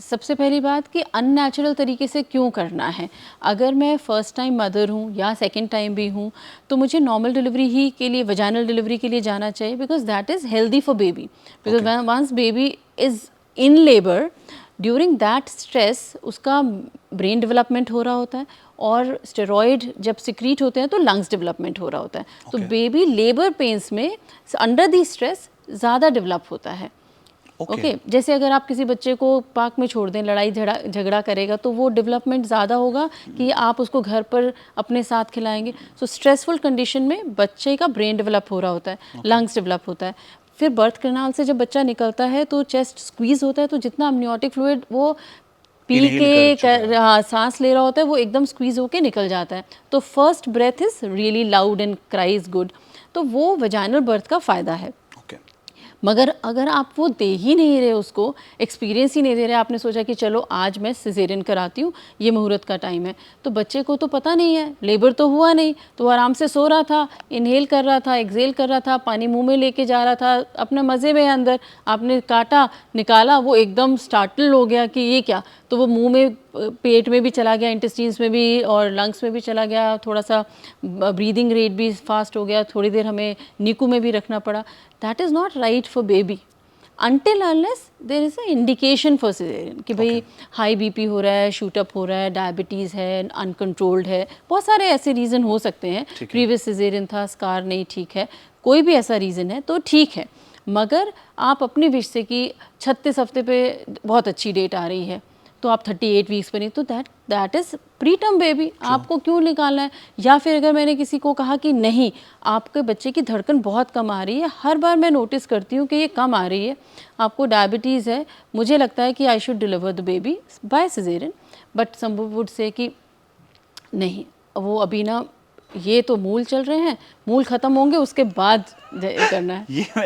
सबसे पहली बात कि अननेचुरल तरीके से क्यों करना है। अगर मैं फर्स्ट टाइम मदर हूँ या सेकंड टाइम भी हूँ, तो मुझे नॉर्मल डिलीवरी ही के लिए, वजाइनल डिलीवरी के लिए जाना चाहिए, because that is healthy for baby. Because once baby is in labour, during that stress उसका ब्रेन डेवलपमेंट हो रहा होता है, और स्टेरॉइड जब सिक्रीट होते हैं तो लंग्स डेवलपमेंट हो रहा होता है। तो बेबी लेबर पेन्स में अंडर दी स्ट्रेस ज़्यादा डेवलप होता है। ओके, जैसे अगर आप किसी बच्चे को पार्क में छोड़ दें, लड़ाई झगड़ा करेगा, तो वो डेवलपमेंट ज़्यादा होगा कि आप उसको घर पर अपने साथ खिलाएंगे। सो स्ट्रेसफुल कंडीशन में बच्चे का ब्रेन डेवलप हो रहा होता है, लंग्स डेवलप होता है। फिर बर्थ कैनाल से जब बच्चा निकलता है तो चेस्ट स्क्वीज होता है, तो जितना अम्नियोटिक फ्लूइड वो पी के हाँ सांस ले रहा होता है, वो एकदम स्क्वीज होके निकल जाता है। तो first breath is really loud and cry is good. तो वो वजाइनल बर्थ का फ़ायदा है। मगर अगर आप वो दे ही नहीं रहे, उसको एक्सपीरियंस ही नहीं दे रहे, आपने सोचा कि चलो आज मैं सिजेरियन कराती हूँ, ये मुहूर्त का टाइम है, तो बच्चे को तो पता नहीं है, लेबर तो हुआ नहीं, तो आराम से सो रहा था, इनहेल कर रहा था, एक्सेल कर रहा था, पानी मुंह में लेके जा रहा था, अपने मज़े में अंदर। आपने काटा, निकाला, वो एकदम स्टार्टल हो गया कि ये क्या, तो वो मुंह में, पेट में भी चला गया, इंटेस्टाइन्स में भी और लंग्स में भी चला गया, थोड़ा सा ब्रीदिंग रेट भी फास्ट हो गया, थोड़ी देर हमें नीकू में भी रखना पड़ा। That is not right for baby until unless there is a indication for cesarean कि भाई हाई बीपी हो रहा है, शूटअप हो रहा है, डायबिटीज़ है, अनकंट्रोल्ड है, बहुत सारे ऐसे रीज़न हो सकते हैं, प्रीवियस सिजेरियन था, स्कार नहीं ठीक है, कोई भी ऐसा रीज़न है तो ठीक है। मगर आप अपनी विश से कि 36 हफ्ते पे बहुत अच्छी डेट आ रही है, तो आप 38 वीक्स पर नहीं, तो that is pre term baby, आपको क्यों निकालना है? या फिर अगर मैंने किसी को कहा कि नहीं, आपके बच्चे की धड़कन बहुत कम आ रही है, हर बार मैं नोटिस करती हूँ कि ये कम आ रही है, आपको डायबिटीज़ है, मुझे लगता है कि I should deliver the baby by caesarean, but some would say कि नहीं, वो अभी ना ये तो मूल चल रहे हैं, मूल खत्म होंगे उसके बाद करना है।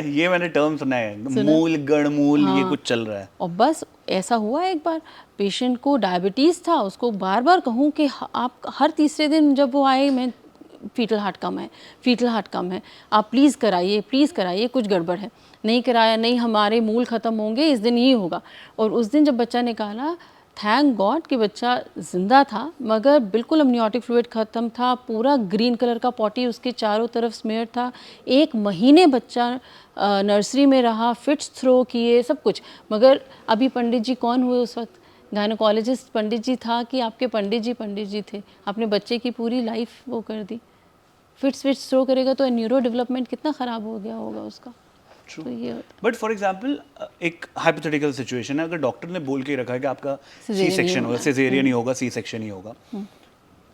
ये मैंने टर्म सुना है, मूल गणमूल, ये कुछ चल रहा है। और बस ऐसा हुआ एक बार, पेशेंट को डायबिटीज़ था, उसको बार बार कहूँ कि आप हर तीसरे दिन जब वो आए, मैं फीटल हार्ट कम है, फीटल हार्ट कम है, आप प्लीज़ कराइए, कुछ गड़बड़ है। नहीं कराया, नहीं हमारे मूल ख़त्म होंगे, इस दिन ही होगा। और उस दिन जब बच्चा निकाला, थैंक गॉड कि बच्चा ज़िंदा था, मगर बिल्कुल अम्नियोटिक फ्लूइड ख़त्म था, पूरा ग्रीन कलर का पॉटी उसके चारों तरफ स्मेयर था। 1 महीने बच्चा नर्सरी में रहा, फिट्स थ्रो किए, सब कुछ। मगर अभी पंडित जी कौन हुए उस वक्त? गायनोकोलॉजिस्ट पंडित जी था कि आपके पंडित जी थे? आपने बच्चे की पूरी लाइफ वो कर दी। फिट्स थ्रो करेगा तो न्यूरो डेवलपमेंट कितना ख़राब हो गया होगा उसका। तो ये होता बट फॉर एग्जाम्पल एक हाइपोथेटिकल सिचुएशन है, अगर डॉक्टर ने बोल के रखा है कि आपका सी Cesarean ही सेक्शन होगा, होना है। सिजेरियन ही होगा, सी सेक्शन ही होगा,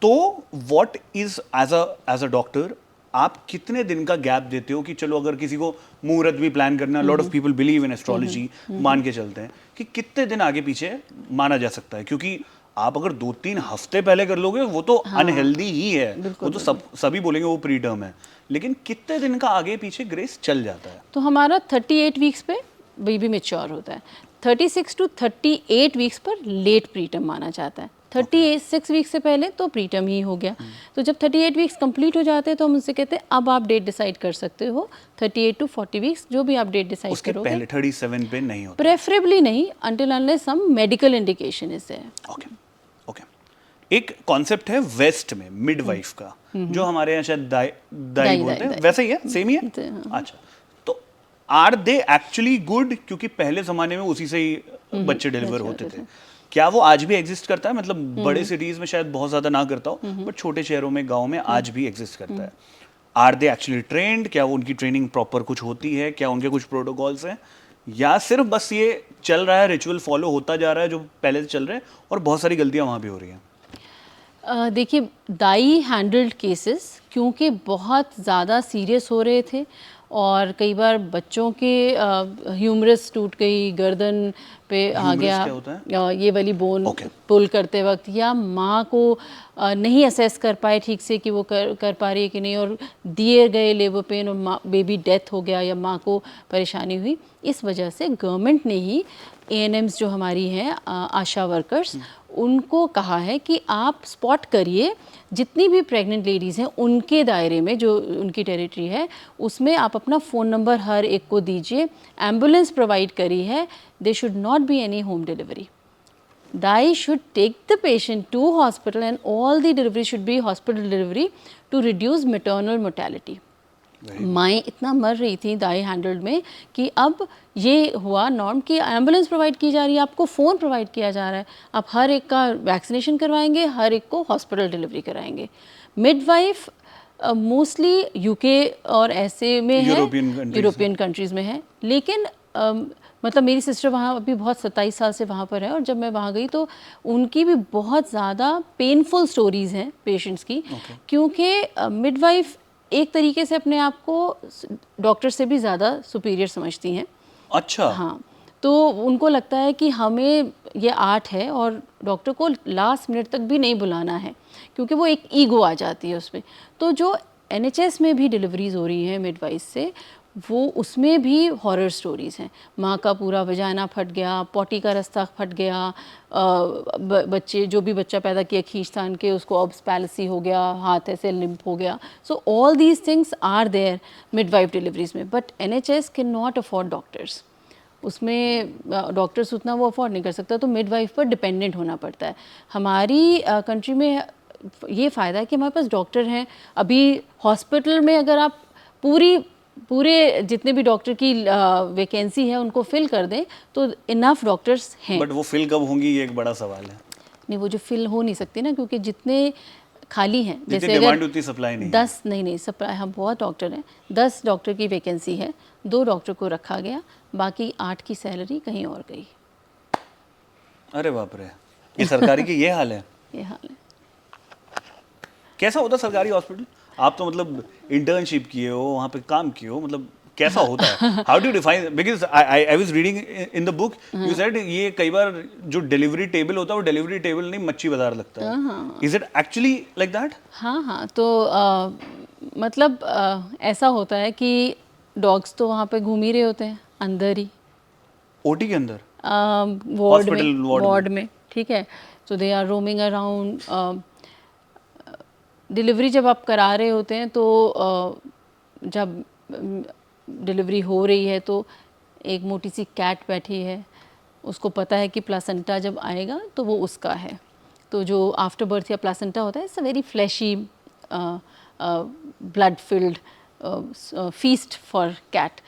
तो what is as a doctor आप कितने दिन का गैप देते हो कि चलो अगर किसी को मुहूर्त भी प्लान करना, lot of people believe in astrology, मान के चलते हैं कि कितने दिन आगे पीछे माना जा सकता है, क्योंकि आप अगर 2-3 हफ्ते पहले कर लोगे वो तो अनहेल्दी ही है, वो तो सभी बोलेंगे वो प्री टर्म है, लेकिन कितने दिन का आगे पीछे ग्रेस चल जाता है? तो हमारा 38 वीक्स पे बेबी मेच्योर होता है, 36 टू 38 वीक्स पर लेट प्रीटर्म माना जाता है, 36 वीक्स से पहले तो प्रीटर्म ही हो गया। तो जब 38 वीक्स कंप्लीट हो जाते हैं तो हम उनसे कहते हैं अब आप डेट डिसाइड कर सकते हो, 38 टू 40 वीक्स जो भी आप डेट डिसाइड उसके करोगे। पहले 37 पे नहीं होता? प्रेफरेबली नहीं, until unless some medical indication is there। Okay okay. एक कॉन्सेप्ट है वेस्ट में मिडवाइफ का, जो हमारे यहाँ शायद दाई बोलते हैं, वैसे ही है, सेम ही है? अच्छा, तो आर दे एक्चुअली गुड, क्योंकि पहले जमाने में उसी से ही बच्चे डिलीवर होते थे, क्या वो आज भी एग्जिस्ट करता है? मतलब बड़े सिटीज में शायद बहुत ज्यादा ना करता हो, बट छोटे शहरों में, गाँव में आज भी एग्जिस्ट करता है। Are they actually trained? क्या वो उनकी ट्रेनिंग प्रॉपर कुछ होती है? क्या उनके कुछ प्रोटोकॉल्स हैं, या सिर्फ बस ये चल रहा है, रिचुअल फॉलो होता जा रहा है जो पहले से चल रहे हैं, और बहुत सारी गलतियां वहाँ भी हो रही हैं? देखिए, दाई हैंडल्ड केसेस क्योंकि बहुत ज़्यादा सीरियस हो रहे थे और कई बार बच्चों के ह्यूमरस टूट गई, गर्दन पे आ Humerus गया, क्या होता है? ये वाली बोन Okay. पुल करते वक्त, या माँ को नहीं असेस कर पाए ठीक से कि वो कर पा रही है कि नहीं, और दिए गए लेबर पेन और माँ बेबी डेथ हो गया या माँ को परेशानी हुई। इस वजह से गवर्नमेंट ने ही ANMs जो हमारी हैं, आशा वर्कर्स, उनको कहा है कि आप स्पॉट करिए जितनी भी प्रेग्नेंट लेडीज़ हैं उनके दायरे में, जो उनकी टेरिटरी है उसमें आप अपना फ़ोन नंबर हर एक को दीजिए। एम्बुलेंस प्रोवाइड करी है, they should not be any home delivery. They should take the patient to hospital and all the delivery should be hospital delivery to reduce maternal mortality। माएँ इतना मर रही थी दाई हैंडल्ड में कि अब ये हुआ नॉर्म कि एम्बुलेंस प्रोवाइड की जा रही है, आपको फ़ोन प्रोवाइड किया जा रहा है, आप हर एक का वैक्सीनेशन करवाएंगे, हर एक को हॉस्पिटल डिलीवरी कराएंगे। मिडवाइफ मोस्टली यूके और ऐसे में है, यूरोपियन कंट्रीज़ में है, लेकिन मतलब मेरी सिस्टर वहाँ अभी बहुत 27 साल से वहाँ पर है, और जब मैं वहाँ गई तो उनकी भी बहुत ज़्यादा पेनफुल स्टोरीज़ हैं पेशेंट्स की, क्योंकि मिडवाइफ एक तरीके से अपने आप को डॉक्टर से भी ज़्यादा सुपीरियर समझती हैं। अच्छा। हाँ, तो उनको लगता है कि हमें ये आर्ट है और डॉक्टर को लास्ट मिनट तक भी नहीं बुलाना है, क्योंकि वो एक ईगो आ जाती है उसमें। तो जो NHS में भी डिलीवरीज हो रही हैं मिडवाइफ से, वो उसमें भी हॉरर स्टोरीज़ हैं। माँ का पूरा वजाना फट गया, पॉटी का रास्ता फट गया, बच्चे जो भी बच्चा पैदा किया खींचतान के उसको ऑब्स पैलेसी हो गया, हाथ ऐसे लिम्प हो गया। So all these things are there midwife deliveries में, but NHS can not afford doctors. उसमें डॉक्टर्स उतना वो अफोर्ड नहीं कर सकता, तो मिडवाइफ पर डिपेंडेंट होना पड़ता है। हमारी कंट्री में ये फ़ायदा है कि हमारे पास डॉक्टर हैं। अभी हॉस्पिटल में अगर आप पूरे जितने भी डॉक्टर की वैकेंसी है उनको फिल कर दें तो इनफ डॉक्टर्स हैं। बट वो फिल कब होंगी ये एक बड़ा सवाल है। नहीं, वो जो फिल हो नहीं सकती ना, क्योंकि जितने खाली हैं, जैसे डिमांड उतनी सप्लाई नहीं 10 नहीं सप्लाई, हम बहुत डॉक्टर हैं, 10 डॉक्टर की वैकेंसी है, 2 डॉक्टर को रखा गया, बाकी 8 की सैलरी कहीं और गई। अरे बाप रे, ये सरकारी की ये हाल है। ये हाल है। कैसा होता सरकारी हॉस्पिटल? आप तो मतलब इंटर्नशिप किए हो, वहाँ पे काम किए हो, मतलब कैसा होता है? How do define? Because I was reading in the book, you said ये कई बार जो डिलीवरी टेबल होता है वो डिलीवरी टेबल नहीं मच्छी बाजार लगता है। Is it actually like that? हाँ, तो मतलब ऐसा होता है कि डॉग्स तो वहाँ पे घूम ही रहे होते हैं अंदर ही, ओटी के अंदर, वार्ड में, ठीक है। तो they are roaming around. Delivery जब आप करा रहे होते हैं तो जब डिलीवरी हो रही है तो एक मोटी सी कैट बैठी है, उसको पता है कि प्लासेंटा जब आएगा तो वो उसका है। तो जो आफ्टर बर्थ या प्लासेंटा होता है, it's a very fleshy blood filled feast for cat.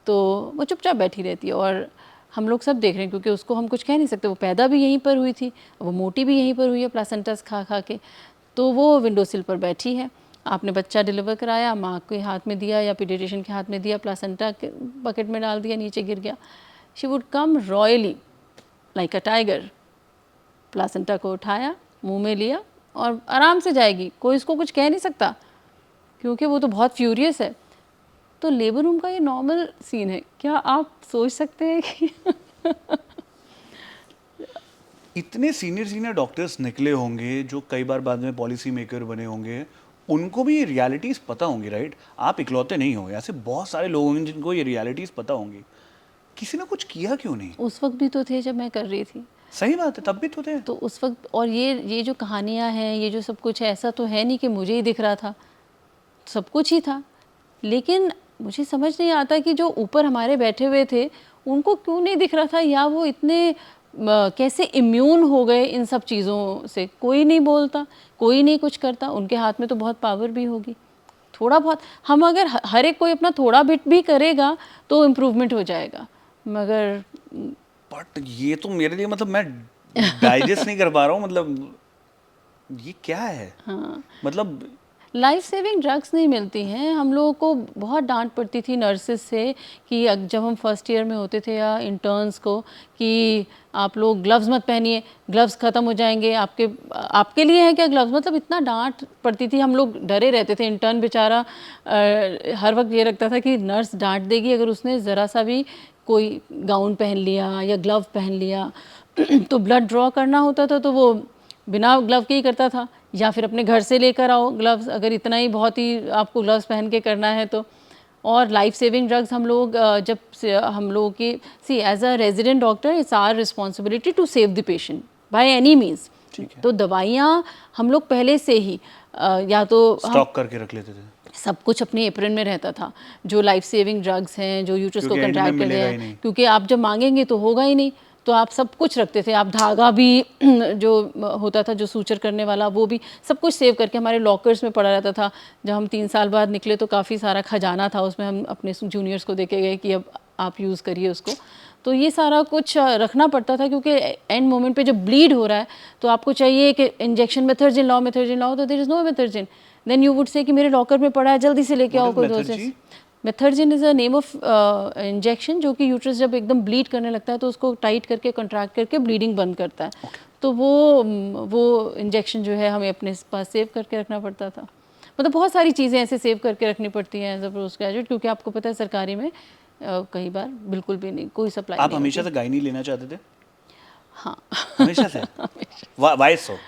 तो वो चुपचाप बैठी रहती है और हम लोग सब देख रहे हैं, क्योंकि उसको हम कुछ कह नहीं सकते, वो पैदा भी यहीं पर हुई थी, वो मोटी भी यहीं पर हुई है प्लासेंटास खा खा के। तो वो विंडो सिल पर बैठी है आपने बच्चा डिलीवर कराया, माँ के हाथ में दिया या पीडियाट्रिशियन के हाथ में दिया, प्लासेंटा बकेट में डाल दिया, नीचे गिर गया, she would come royally like a tiger, placenta को उठाया, मुंह में लिया और आराम से जाएगी, कोई इसको कुछ कह नहीं सकता क्योंकि वो तो बहुत फ्यूरियस है। तो लेबर रूम का ये नॉर्मल सीन है, क्या आप सोच सकते हैं कि इतने सीनियर डॉक्टर्स निकले होंगे जो कई बार बाद में पॉलिसी मेकर बने होंगे, उनको भी ये रियलिटीज़ पता होंगी, राइट? आप इकलौते नहीं हो, ऐसे बहुत सारे लोग होंगे जिनको ये रियलिटीज़ पता होंगी। किसी ने कुछ किया क्यों नहीं? उस वक्त भी तो थे जब मैं कर रही थी। सही बात है, तब भी तो थे। तो उस वक्त, और ये जो कहानियाँ हैं, ये जो सब कुछ है, ऐसा तो है नहीं कि मुझे ही दिख रहा था, सब कुछ ही था। लेकिन मुझे समझ नहीं आता कि जो ऊपर हमारे बैठे हुए थे उनको क्यों नहीं दिख रहा था, या वो इतने कैसे इम्यून हो गए इन सब चीज़ों से। कोई नहीं बोलता, कोई नहीं कुछ करता, उनके हाथ में तो बहुत पावर भी होगी। थोड़ा बहुत हम अगर हर एक कोई अपना थोड़ा बिट भी करेगा तो इम्प्रूवमेंट हो जाएगा, मगर बट ये तो मेरे लिए, मतलब मैं डाइजेस्ट नहीं कर पा रहा हूँ, मतलब ये क्या है? हाँ, मतलब लाइफ सेविंग ड्रग्स नहीं मिलती हैं। हम लोगों को बहुत डांट पड़ती थी नर्सेज से कि जब हम फर्स्ट ईयर में होते थे या इंटर्न्स को, कि आप लोग ग्लव्स मत पहनिए, ग्लव्स ख़त्म हो जाएंगे, आपके लिए है क्या ग्लव्स, मतलब इतना डांट पड़ती थी। हम लोग डरे रहते थे। इंटर्न बेचारा हर वक्त ये रखता था कि नर्स डांट देगी अगर उसने ज़रा सा भी कोई गाउन पहन लिया या ग्लव पहन लिया तो ब्लड ड्रॉ करना होता था तो वो बिना ग्लव के ही करता था, या फिर अपने घर से लेकर आओ ग्लव्स, अगर इतना ही बहुत ही आपको ग्लव्स पहन के करना है तो। और लाइफ सेविंग ड्रग्स हम लोग जब से हम लोगों की, see as a resident doctor it's our responsibility to save the patient by any means. तो दवाइयाँ हम लोग पहले से ही या तो स्टॉक करके रख लेते थे, सब कुछ अपने एप्रन में रहता था। जो लाइफ सेविंग ड्रग्स हैं, जो यूट्रस को क्योंकि end में कंट्रैक्ट करते मिलेगा ही हैं, नहीं। क्योंकि आप जब मांगेंगे तो होगा ही नहीं, तो आप सब कुछ रखते थे। आप धागा भी जो होता था, जो सूचर करने वाला, वो भी सब कुछ सेव करके हमारे लॉकर्स में पड़ा रहता था। जब हम 3 साल बाद निकले तो काफ़ी सारा खजाना था, उसमें हम अपने जूनियर्स को देके गए कि अब आप यूज़ करिए उसको। तो ये सारा कुछ रखना पड़ता था, क्योंकि एंड मोमेंट पे जब ब्लीड हो रहा है तो आपको चाहिए कि इंजेक्शन मेथर्जिन लाओ, तो there is no Methergine. Then you would say कि मेरे लॉकर में पड़ा है, जल्दी से लेके आओ कोई doses. Methergine is a name of injection जो कि यूट्रस जब एकदम ब्लीड करने लगता है तो उसको टाइट करके कॉन्ट्रैक्ट करके ब्लीडिंग बंद करता है। तो वो इंजेक्शन जो है हमें अपने पास सेव करके रखना पड़ता था। मतलब बहुत सारी चीज़ें ऐसे सेव करके रखनी पड़ती हैं एज अ पोस्ट ग्रेजुएट, क्योंकि आपको पता है सरकारी में कई बार बिल्कुल भी नहीं, कोई सप्लाई आप नहीं हमेशा होती। से गायनी लेना चाहते थे? हाँ हमेशा से? वाई सो?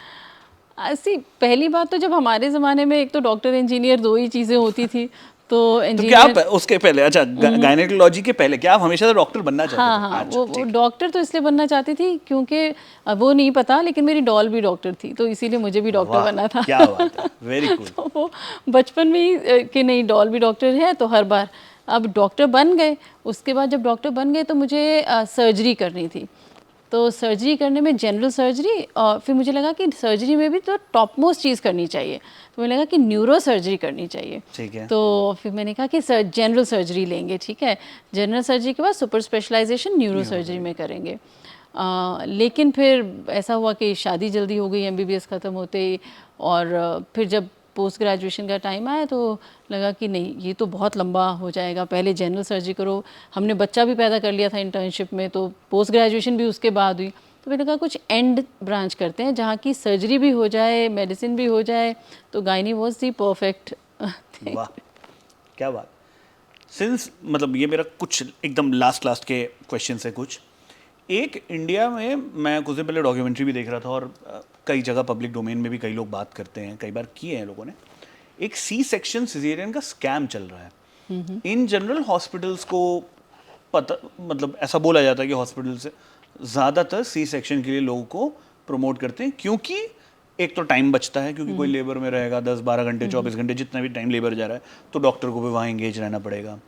ऐसी पहली बात तो जब हमारे ज़माने में एक तो डॉक्टर इंजीनियर दो ही चीज़ें होती थी, तो तो क्या आप इंजीनियर। उसके पहले, अच्छा गायनेकोलॉजी के पहले क्या आप हमेशा से डॉक्टर बनना चाहते हाँ थे? हाँ, अच्छा, वो ठीक। डॉक्टर तो इसलिए बनना चाहती थी क्योंकि वो नहीं पता, लेकिन मेरी डॉल भी डॉक्टर थी, तो इसीलिए मुझे भी डॉक्टर वाह, बनना था। क्या बात है, वेरी कूल। तो वो बचपन में ही कि नहीं डॉल भी डॉक्टर है, तो हर बार अब डॉक्टर बन गए। उसके बाद जब डॉक्टर बन गए तो मुझे सर्जरी करनी थी। तो सर्जरी करने में जनरल सर्जरी, और फिर मुझे लगा कि सर्जरी में भी तो टॉप मोस्ट चीज़ करनी चाहिए, तो मुझे लगा कि न्यूरो सर्जरी करनी चाहिए। ठीक है। तो फिर मैंने कहा कि जनरल सर्जरी लेंगे, ठीक है। जनरल सर्जरी के बाद सुपर स्पेशलाइजेशन न्यूरो सर्जरी में करेंगे। लेकिन फिर ऐसा हुआ कि शादी जल्दी हो गई एमबीबीएस ख़त्म होते ही, और फिर जब पोस्ट ग्रेजुएशन का टाइम आया तो लगा कि नहीं, ये तो बहुत लंबा हो जाएगा, पहले जनरल सर्जरी करो। हमने बच्चा भी पैदा कर लिया था इंटर्नशिप में, तो पोस्ट ग्रेजुएशन भी उसके बाद हुई। तो मैंने कहा कुछ एंड ब्रांच करते हैं जहाँ की सर्जरी भी हो जाए, मेडिसिन भी हो जाए, तो गायनी वॉज दी परफेक्ट। वाह, क्या बात। सिंस, मतलब ये मेरा कुछ एकदम लास्ट के क्वेश्चन है कुछ। एक इंडिया में, मैं कुछ दिन पहले डॉक्यूमेंट्री भी देख रहा था, और कई जगह पब्लिक डोमेन में भी कई लोग बात करते हैं, कई बार किए हैं लोगों ने, एक सी सेक्शन सिजेरियन का स्कैम चल रहा है। इन जनरल हॉस्पिटल्स को पता, मतलब ऐसा बोला जाता है कि हॉस्पिटल से ज़्यादातर सी सेक्शन के लिए लोगों को प्रमोट करते हैं, क्योंकि एक तो टाइम बचता है, क्योंकि कोई लेबर में रहेगा 10-12 घंटे 24 घंटे, जितना भी टाइम लेबर जा रहा है, तो डॉक्टर को भी वहाँ एंगेज रहना पड़ेगा।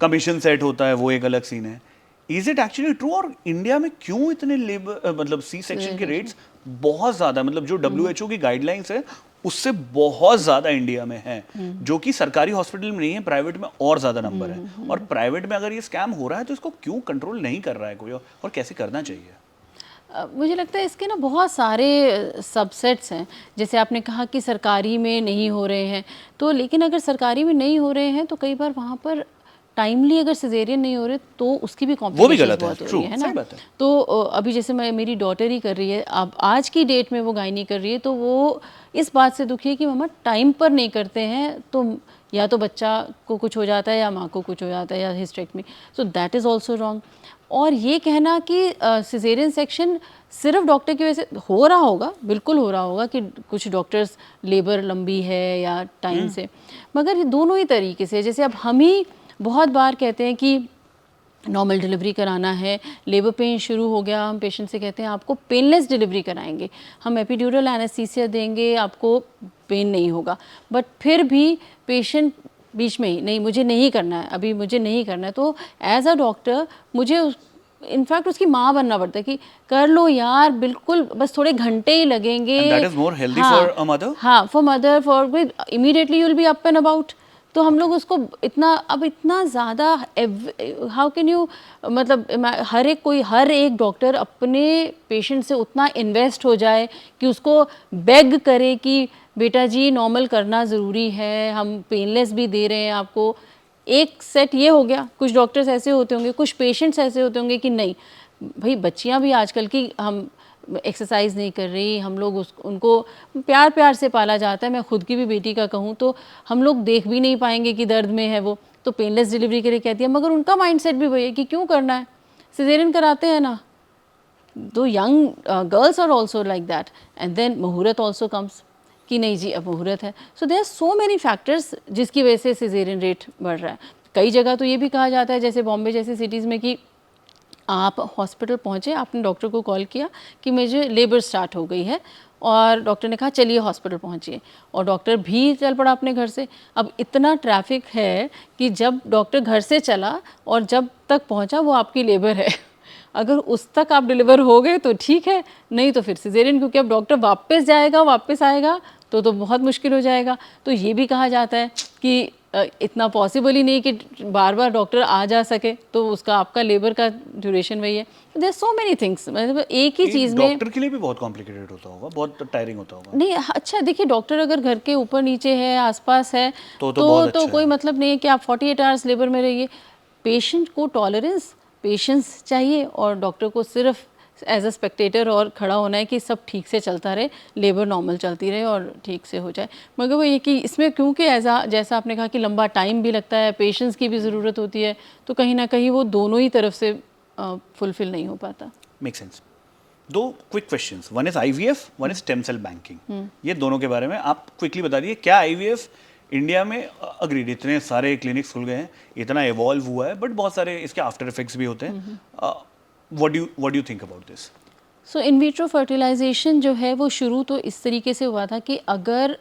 कमीशन सेट होता है, वो एक अलग सीन है। Is it actually true? और इंडिया में क्यों इतने लेबर, मतलब सी सेक्शन के रेट्स बहुत ज़्यादा, मतलब जो WHO की गाइडलाइंस है उससे बहुत ज़्यादा इंडिया में है, जो कि सरकारी हॉस्पिटल में नहीं है, प्राइवेट में और ज़्यादा नंबर है। और प्राइवेट में अगर ये स्कैम हो रहा है तो इसको क्यों कंट्रोल नहीं कर रहा है कोई, और कैसे करना चाहिए? मुझे लगता है इसके ना बहुत सारे सबसेट्स हैं। जैसे आपने कहा कि सरकारी में नहीं हो रहे हैं, तो लेकिन अगर सरकारी में नहीं हो रहे हैं तो कई बार वहाँ पर टाइमली अगर सिजेरियन नहीं हो रहे तो उसकी भी वो भी कॉम्प्लिकेशंस गलत है, बहुत हो ट्रू, रही है सही ना। बात है। तो अभी जैसे मैं मेरी डॉटर ही कर रही है, अब आज की डेट में वो गायनी कर रही है, तो वो इस बात से दुखी है कि मम्मा टाइम पर नहीं करते हैं तो या तो बच्चा को कुछ हो जाता है या माँ को कुछ हो जाता है या hysterectomy, so that is also wrong. और ये कहना कि सिजेरियन सेक्शन सिर्फ डॉक्टर की वजह से हो रहा होगा, बिल्कुल हो रहा होगा कि कुछ डॉक्टर्स लेबर लंबी है या टाइम से, मगर ये दोनों ही तरीके से। जैसे अब हम ही बहुत बार कहते हैं कि नॉर्मल डिलीवरी कराना है, लेबर पेन शुरू हो गया, हम पेशेंट से कहते हैं आपको पेनलेस डिलीवरी कराएंगे, हम एपिड्यूरल एनेस्थीसिया देंगे, आपको पेन नहीं होगा, बट फिर भी पेशेंट बीच में ही नहीं, मुझे नहीं करना है, अभी मुझे नहीं करना है, तो एज अ डॉक्टर मुझे इनफैक्ट उसकी माँ बनना पड़ता है कि कर लो यार, बिल्कुल बस थोड़े घंटे ही लगेंगे। And that is more healthy हाँ, फॉर अ मदर। हाँ, for mother, for immediately you will be up and about. तो हम लोग उसको इतना, अब इतना ज़्यादा, हाउ कैन यू, मतलब हर एक डॉक्टर अपने पेशेंट से उतना इन्वेस्ट हो जाए कि उसको बेग करे कि बेटा जी नॉर्मल करना ज़रूरी है, हम पेनलेस भी दे रहे हैं आपको। एक सेट ये हो गया, कुछ डॉक्टर्स ऐसे होते होंगे, कुछ पेशेंट्स ऐसे होते होंगे कि नहीं भाई, बच्चियां भी आजकल की हम एक्सरसाइज नहीं कर रही, हम लोग उनको प्यार प्यार से पाला जाता है। मैं खुद की भी बेटी का कहूँ तो हम लोग देख भी नहीं पाएंगे कि दर्द में है वो, तो पेनलेस डिलीवरी के लिए कहती है, मगर उनका माइंडसेट भी वही है कि क्यों करना है, सिजेरियन कराते हैं ना। दो young girls are also like that, and then muhurat also comes कि नहीं जी अब मुहूर्त है। So there are so many factors जिसकी वजह से सिजेरियन रेट बढ़ रहा है। कई जगह तो ये भी कहा जाता है, जैसे बॉम्बे जैसी सिटीज़ में, कि आप हॉस्पिटल पहुँचे, आपने डॉक्टर को कॉल किया कि मुझे लेबर स्टार्ट हो गई है, और डॉक्टर ने कहा चलिए हॉस्पिटल पहुँचिए, और डॉक्टर भी चल पड़ा अपने घर से। अब इतना ट्रैफिक है कि जब डॉक्टर घर से चला और जब तक पहुँचा वो आपकी लेबर है। अगर उस तक आप डिलीवर हो गए तो ठीक है, नहीं तो फिर सिजेरियन, क्योंकि अब डॉक्टर वापस जाएगा, वापस आएगा तो बहुत मुश्किल हो जाएगा। तो ये भी कहा जाता है कि इतना पॉसिबल ही नहीं कि बार बार डॉक्टर आ जा सके, तो उसका आपका लेबर का ड्यूरेशन वही है। देयर सो मेनी थिंग्स, मतलब एक ही चीज़ में। डॉक्टर के लिए भी बहुत कॉम्प्लिकेटेड होता होगा, बहुत टायरिंग होता होगा। नहीं, अच्छा देखिए, डॉक्टर अगर घर के ऊपर नीचे है, आसपास है, तो बहुत अच्छा कोई है। मतलब नहीं है कि आप 48 आवर्स लेबर में रहिए। पेशेंट को टॉलरेंस, पेशेंस चाहिए, और डॉक्टर को सिर्फ एज अ स्पेक्टेटर और खड़ा होना है कि सब ठीक से चलता रहे, लेबर नॉर्मल चलती रहे और ठीक से हो जाए। मगर वो ये कि इसमें क्योंकि जैसा आपने कहा कि लंबा टाइम भी लगता है, पेशेंस की भी ज़रूरत होती है, तो कहीं ना कहीं वो दोनों ही तरफ से फुलफिल नहीं हो पाता। Make sense. दो quick questions, one is IVF, one is stem cell banking. ये दोनों के बारे में आप क्विकली बता दीजिए। क्या आईवीएफ इंडिया में, अग्रीड, इतने सारे क्लिनिक्स खुल गए हैं, इतना इवॉल्व हुआ है, बट बहुत सारे इसके आफ्टर इफेक्ट्स भी होते हैं। What do think about this? So in vitro fertilization जो है वो शुरू तो इस तरीके से हुआ था कि अगर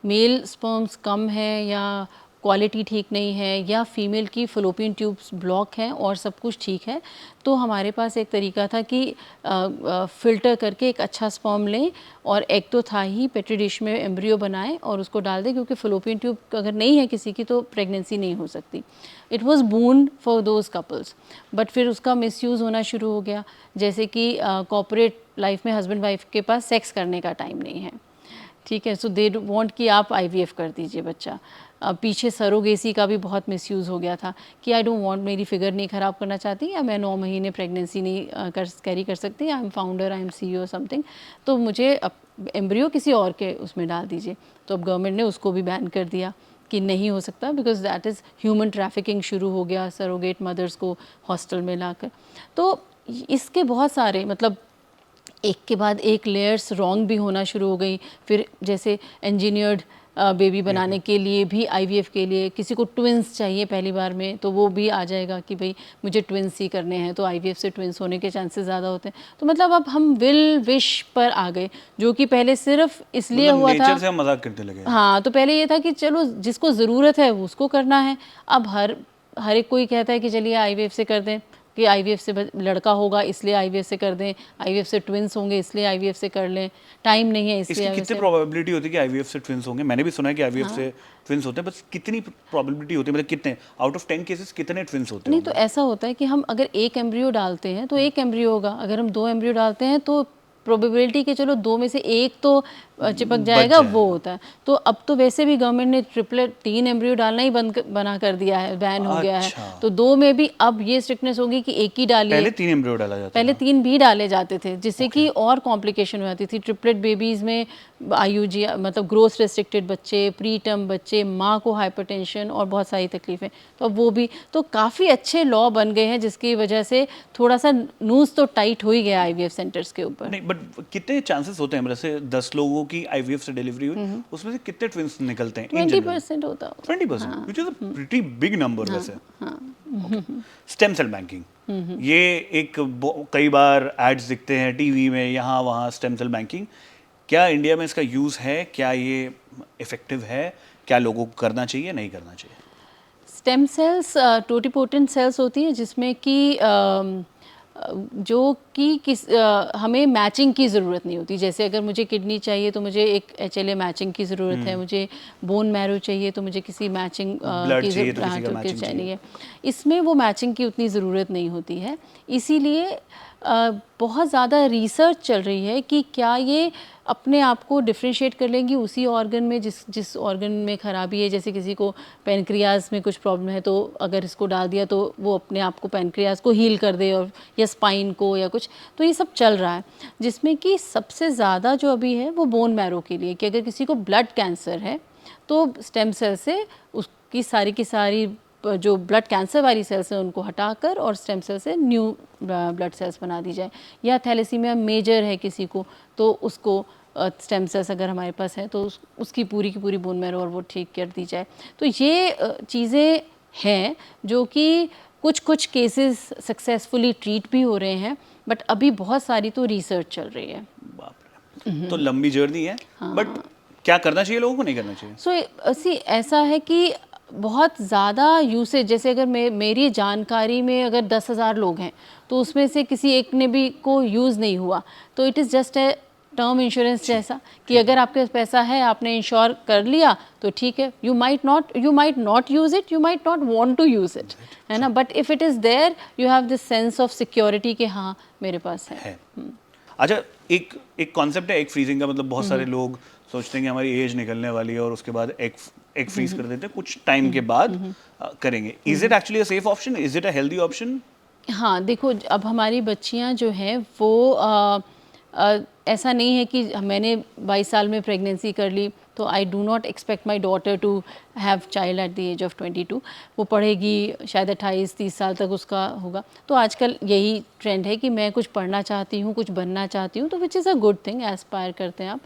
मेल स्पर्म्स कम है, या क्वालिटी ठीक नहीं है, या फीमेल की फलोपियन ट्यूब्स ब्लॉक हैं और सब कुछ ठीक है, तो हमारे पास एक तरीका था कि फ़िल्टर करके एक अच्छा स्पर्म लें, और एक तो था ही पेट्री डिश में एम्ब्रियो बनाएं और उसको डाल दें, क्योंकि फलोपियन ट्यूब अगर नहीं है किसी की तो प्रेगनेंसी नहीं हो सकती। It was boon for those couples, but फिर उसका मिसयूज़ होना शुरू हो गया। जैसे कि कॉर्पोरेट लाइफ में हस्बैंड वाइफ के पास सेक्स करने का टाइम नहीं है, ठीक है, सो दे वांट कि आप आईवीएफ कर दीजिए बच्चा। पीछे सरोगेसी का भी बहुत मिसयूज़ हो गया था कि आई डोंट वांट, मेरी फिगर नहीं ख़राब करना चाहती, या मैं 9 महीने प्रेगनेंसी नहीं कैरी कर सकती, I am founder, I am CEO something, तो मुझे एम्ब्रियो किसी और के उसमें डाल दीजिए। तो अब गवर्नमेंट ने उसको भी बैन कर दिया कि नहीं हो सकता, because that is human trafficking शुरू हो गया, सरोगेट मदर्स को हॉस्टल में लाकर। तो इसके बहुत सारे, मतलब एक के बाद एक लेयर्स रॉन्ग भी होना शुरू हो गई। फिर जैसे इंजीनियर्ड बेबी बनाने के लिए भी, आईवीएफ के लिए किसी को ट्विंस चाहिए पहली बार में, तो वो भी आ जाएगा कि भाई मुझे ट्विंस ही करने हैं, तो आईवीएफ से ट्विंस होने के चांसेस ज़्यादा होते हैं। तो मतलब अब हम विश पर आ गए, जो कि पहले सिर्फ इसलिए हुआ था, नेचर से हम मजाक करते लगे। हाँ, तो पहले ये था कि चलो जिसको ज़रूरत है उसको करना है। अब हर एक कोई कहता है कि चलिए आईवीएफ से कर दें, कि आईवीएफ से लड़का होगा इसलिए आईवीएफ से कर दें, आईवीएफ से ट्विंस होंगे इसलिए आईवीएफ से कर लें, टाइम नहीं है इसलिए इसकी IVF कितनी से। प्रोबेबिलिटी होती है कि आईवीएफ से ट्विंस होंगे? मैंने भी सुना है कि आईवीएफ से ट्विंस होते हैं, बस कितनी प्रोबेबिलिटी होती है, मतलब कितने आउट ऑफ 10 केसेस कितने ट्विंस होते हैं? नहीं, तो ऐसा होता है कि हम अगर एक एम्ब्रियो डालते हैं तो एक एम्ब्रियो होगा, अगर हम 2 एम्ब्रियो डालते हैं तो प्रोबेबिलिटी कि चलो 2 में से एक तो चिपक जाएगा, वो होता है। तो अब तो वैसे भी गवर्नमेंट ने ट्रिपलेट 3 एम्ब्रियो डालना ही बना कर दिया है, बैन हो गया है। अच्छा। तो 2 में भी अब ये स्ट्रिक्टनेस होगी कि एक ही डालिए। पहले 3 एम्ब्रियो डाला जाता पहले था। 3 भी डाले जाते थे, जिससे कि और कॉम्प्लिकेशन हो जाती थी। ट्रिपलेट बेबीज़ में आईयूजी मतलब ग्रोथ रेस्ट्रिक्टेड बच्चे, प्री टर्म बच्चे, माँ को हाइपरटेंशन और बहुत सारी तकलीफ़ें। तो अब वो भी तो काफ़ी अच्छे लॉ बन गए हैं, जिसकी वजह से थोड़ा सा नूज़ तो टाइट हो ही गया आईवीएफ सेंटर्स के ऊपर। नहीं, बट कितने चांसेस होते हैं, जैसे 10 लोगों की आईवीएफ से डिलीवरी हुई, उसमें से कितने ट्विंस निकलते हैं? 20% होता होगा। 20%, which is a pretty big number वैसे। स्टेम सेल बैंकिंग, ये एक कई बार एड्स दिखते हैं टीवी में, यहाँ वहाँ, स्टेम सेल बैंकिंग। क्या इंडिया में इसका यूज़ है? क्या ये इफेक्टिव है? क्या लोगों को करना चाहिए, नहीं करना चाहिए? स्टेम सेल्स टोटिपोटेंट सेल्स होती है, जिसमें कि जो कि हमें मैचिंग की ज़रूरत नहीं होती। जैसे अगर मुझे किडनी चाहिए तो मुझे एक एचएलए मैचिंग की ज़रूरत है, मुझे बोन मैरो चाहिए तो मुझे किसी मैचिंग ब्लड की चाहिए तो किसी का ज़रूरत मैचिंग चाहिए। है। इसमें वो मैचिंग की उतनी ज़रूरत नहीं होती है, इसीलिए बहुत ज़्यादा रिसर्च चल रही है कि क्या ये अपने आप को डिफ्रेंशिएट कर लेंगी उसी ऑर्गन में जिस ऑर्गन में ख़राबी है। जैसे किसी को पैनक्रियाज में कुछ प्रॉब्लम है, तो अगर इसको डाल दिया तो वो अपने आप को पैनक्रियाज को हील कर दे, और या स्पाइन को या कुछ। तो ये सब चल रहा है, जिसमें कि सबसे ज़्यादा जो अभी है वो बोन मैरो के लिए, कि अगर किसी को ब्लड कैंसर है तो स्टेम सेल से उसकी सारी की सारी जो ब्लड कैंसर वाली सेल्स हैं उनको हटाकर और स्टेम सेल से न्यू ब्लड सेल्स बना दी जाए। या थैलेसीमिया मेजर है किसी को, तो उसको स्टेम सेल्स अगर हमारे पास है तो उसकी पूरी की पूरी बोन मैरो और वो ठीक कर दी जाए। तो ये चीज़ें हैं जो कि कुछ केसेस सक्सेसफुली ट्रीट भी हो रहे हैं, बट अभी बहुत सारी तो रिसर्च चल रही है। बाप रे, तो लंबी जर्नी है। बट क्या करना चाहिए लोगों को, नहीं करना चाहिए? सो ऐसा है कि बहुत ज़्यादा यूसेज, जैसे अगर मेरी जानकारी में अगर 10,000 लोग हैं तो उसमें से किसी एक ने भी को यूज़ नहीं हुआ, तो it is just a term insurance जैसा कि अगर आपके पास पैसा है, आपने इंश्योर कर लिया तो ठीक है। You might not use it, you might not want to use it, है ना, but if it is there you have this sense of security कि हाँ मेरे पास है। अच्छा, एक कॉन्सेप्ट है एग फ्रीजिंग का, मतलब बहुत सारे लोग सोचते हैं कि हमारी एज निकलने वाली है और उसके बाद एग फ्रीज कर देते हैं, कुछ टाइम के बाद करेंगे। Is it actually a safe option? Is it a healthy option? हाँ, देखो अब हमारी बच्चियां जो हैं वो ऐसा नहीं है कि मैंने 22 साल में प्रेगनेंसी कर ली तो I do not expect my daughter to have child at the age of 22। वो पढ़ेगी, शायद 28-30 साल तक उसका होगा। तो आजकल यही ट्रेंड है कि मैं कुछ पढ़ना चाहती हूँ, कुछ बनना चाहती हूँ, तो which is a good thing, aspire करते हैं आप।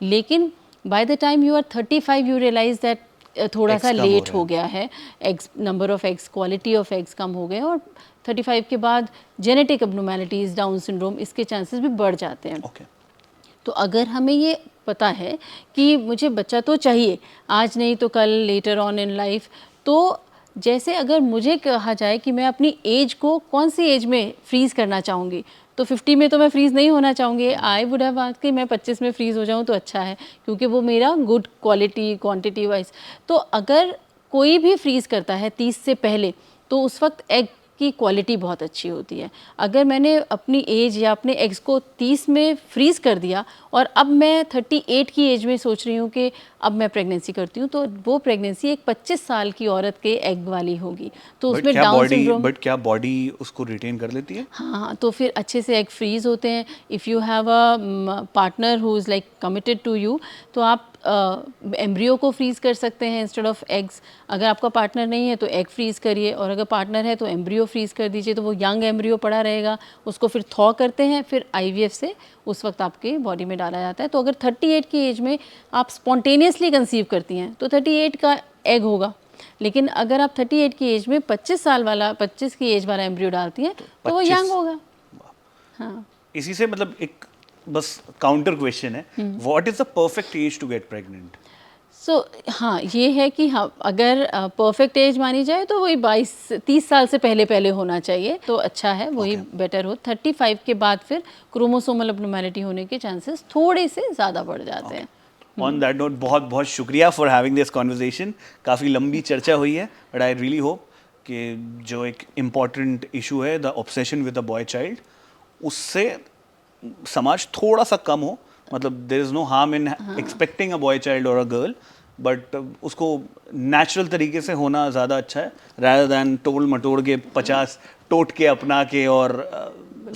लेकिन by the time you are 35 you realise that थोड़ा सा लेट हो गया है, eggs number of eggs, quality of eggs कम हो गए, और 35 के बाद जेनेटिक एब्नॉर्मैलिटीज़, डाउन सिंड्रोम, इसके चांसेस भी बढ़ जाते हैं। तो अगर हमें ये पता है कि मुझे बच्चा तो चाहिए, आज नहीं तो कल, लेटर ऑन इन लाइफ, तो जैसे अगर मुझे कहा जाए कि मैं अपनी एज को कौन सी एज में फ्रीज़ करना चाहूँगी, तो 50 में तो मैं फ्रीज़ नहीं होना चाहूँगी। आई वुड हैव आस्क्ड कि मैं 25 में फ्रीज़ हो जाऊँ तो अच्छा है, क्योंकि वो मेरा गुड क्वालिटी क्वांटिटी वाइज। तो अगर कोई भी फ्रीज़ करता है 30 से पहले, तो उस वक्त एग की क्वालिटी बहुत अच्छी होती है। अगर मैंने अपनी एज या अपने एग्स को 30 में फ्रीज़ कर दिया और अब मैं 38 की एज में सोच रही हूँ कि अब मैं प्रेगनेंसी करती हूँ, तो वो प्रेगनेंसी एक 25 साल की औरत के एग वाली होगी। तो उसमें डाउन सिंड्रोम, बट क्या बॉडी उसको रिटेन कर लेती है? हाँ, तो फिर अच्छे से एग फ्रीज़ होते हैं। If you have a partner who is like committed to you, तो आप एम्ब्रियो को फ्रीज़ कर सकते हैं इंस्टेड ऑफ एग्स। अगर आपका पार्टनर नहीं है तो एग फ्रीज़ करिए, और अगर पार्टनर है तो एम्ब्रियो फ्रीज़ कर दीजिए, तो वो यंग एम्ब्रियो पड़ा रहेगा। उसको फिर थॉ करते हैं, फिर आईवीएफ से उस वक्त आपके बॉडी में डाला जाता है। तो अगर 38 की एज में आप स्पॉन्टेनियसली कंसीव करती हैं तो 38 का एग होगा। लेकिन अगर आप 38 की एज में 25 की एज वाला एम्ब्रियो डालती हैं तो वो यंग होगा। हाँ, इसी से मतलब एक बस काउंटर क्वेश्चन है, what is the perfect age to get pregnant? हाँ, ये है कि हाँ, अगर परफेक्ट एज मानी जाए तो वही 22-30 साल से पहले पहले होना चाहिए, तो अच्छा है, वही बेटर हो। 35 के बाद फिर क्रोमोसोमल अब्नॉर्मैलिटी होने के चांसेस थोड़े से ज़्यादा बढ़ जाते हैं। ऑन दैट नोट, बहुत बहुत शुक्रिया फॉर हैविंग दिस कॉन्वर्जेशन। काफ़ी लंबी चर्चा हुई है, बट आई रियली होप कि जो एक इम्पॉर्टेंट इशू है, the obsession with the boy child, उससे समाज थोड़ा सा कम हो। मतलब there is no harm in expecting a boy child और अ गर्ल, बट उसको नेचुरल तरीके से होना ज़्यादा अच्छा है, rather दैन टोल मटोड़ के 50 टोट के अपना के और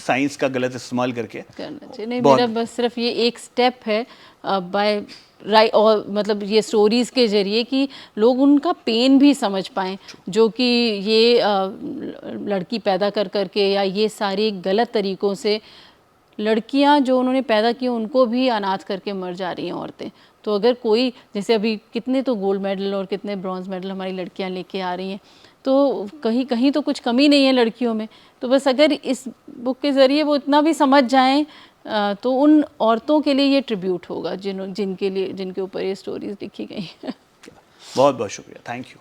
साइंस का गलत इस्तेमाल करके करना चाहिए। नहीं, बहुत मेरा बस सिर्फ ये एक स्टेप है बाय राइट, और मतलब ये स्टोरीज़ के ज़रिए कि लोग उनका पेन भी समझ पाएँ, जो कि ये लड़की पैदा कर करके या ये सारे गलत तरीक़ों से लड़कियां जो उन्होंने पैदा की उनको भी अनाथ करके मर जा रही हैं औरतें। तो अगर कोई, जैसे अभी कितने तो गोल्ड मेडल और कितने ब्रॉन्ज़ मेडल हमारी लड़कियां लेके आ रही हैं, तो कहीं कहीं तो कुछ कमी नहीं है लड़कियों में। तो बस अगर इस बुक के ज़रिए वो इतना भी समझ जाएं तो उन औरतों के लिए ये ट्रिब्यूट होगा जिनके ऊपर ये स्टोरीज़ लिखी गई हैं। बहुत बहुत शुक्रिया, थैंक यू।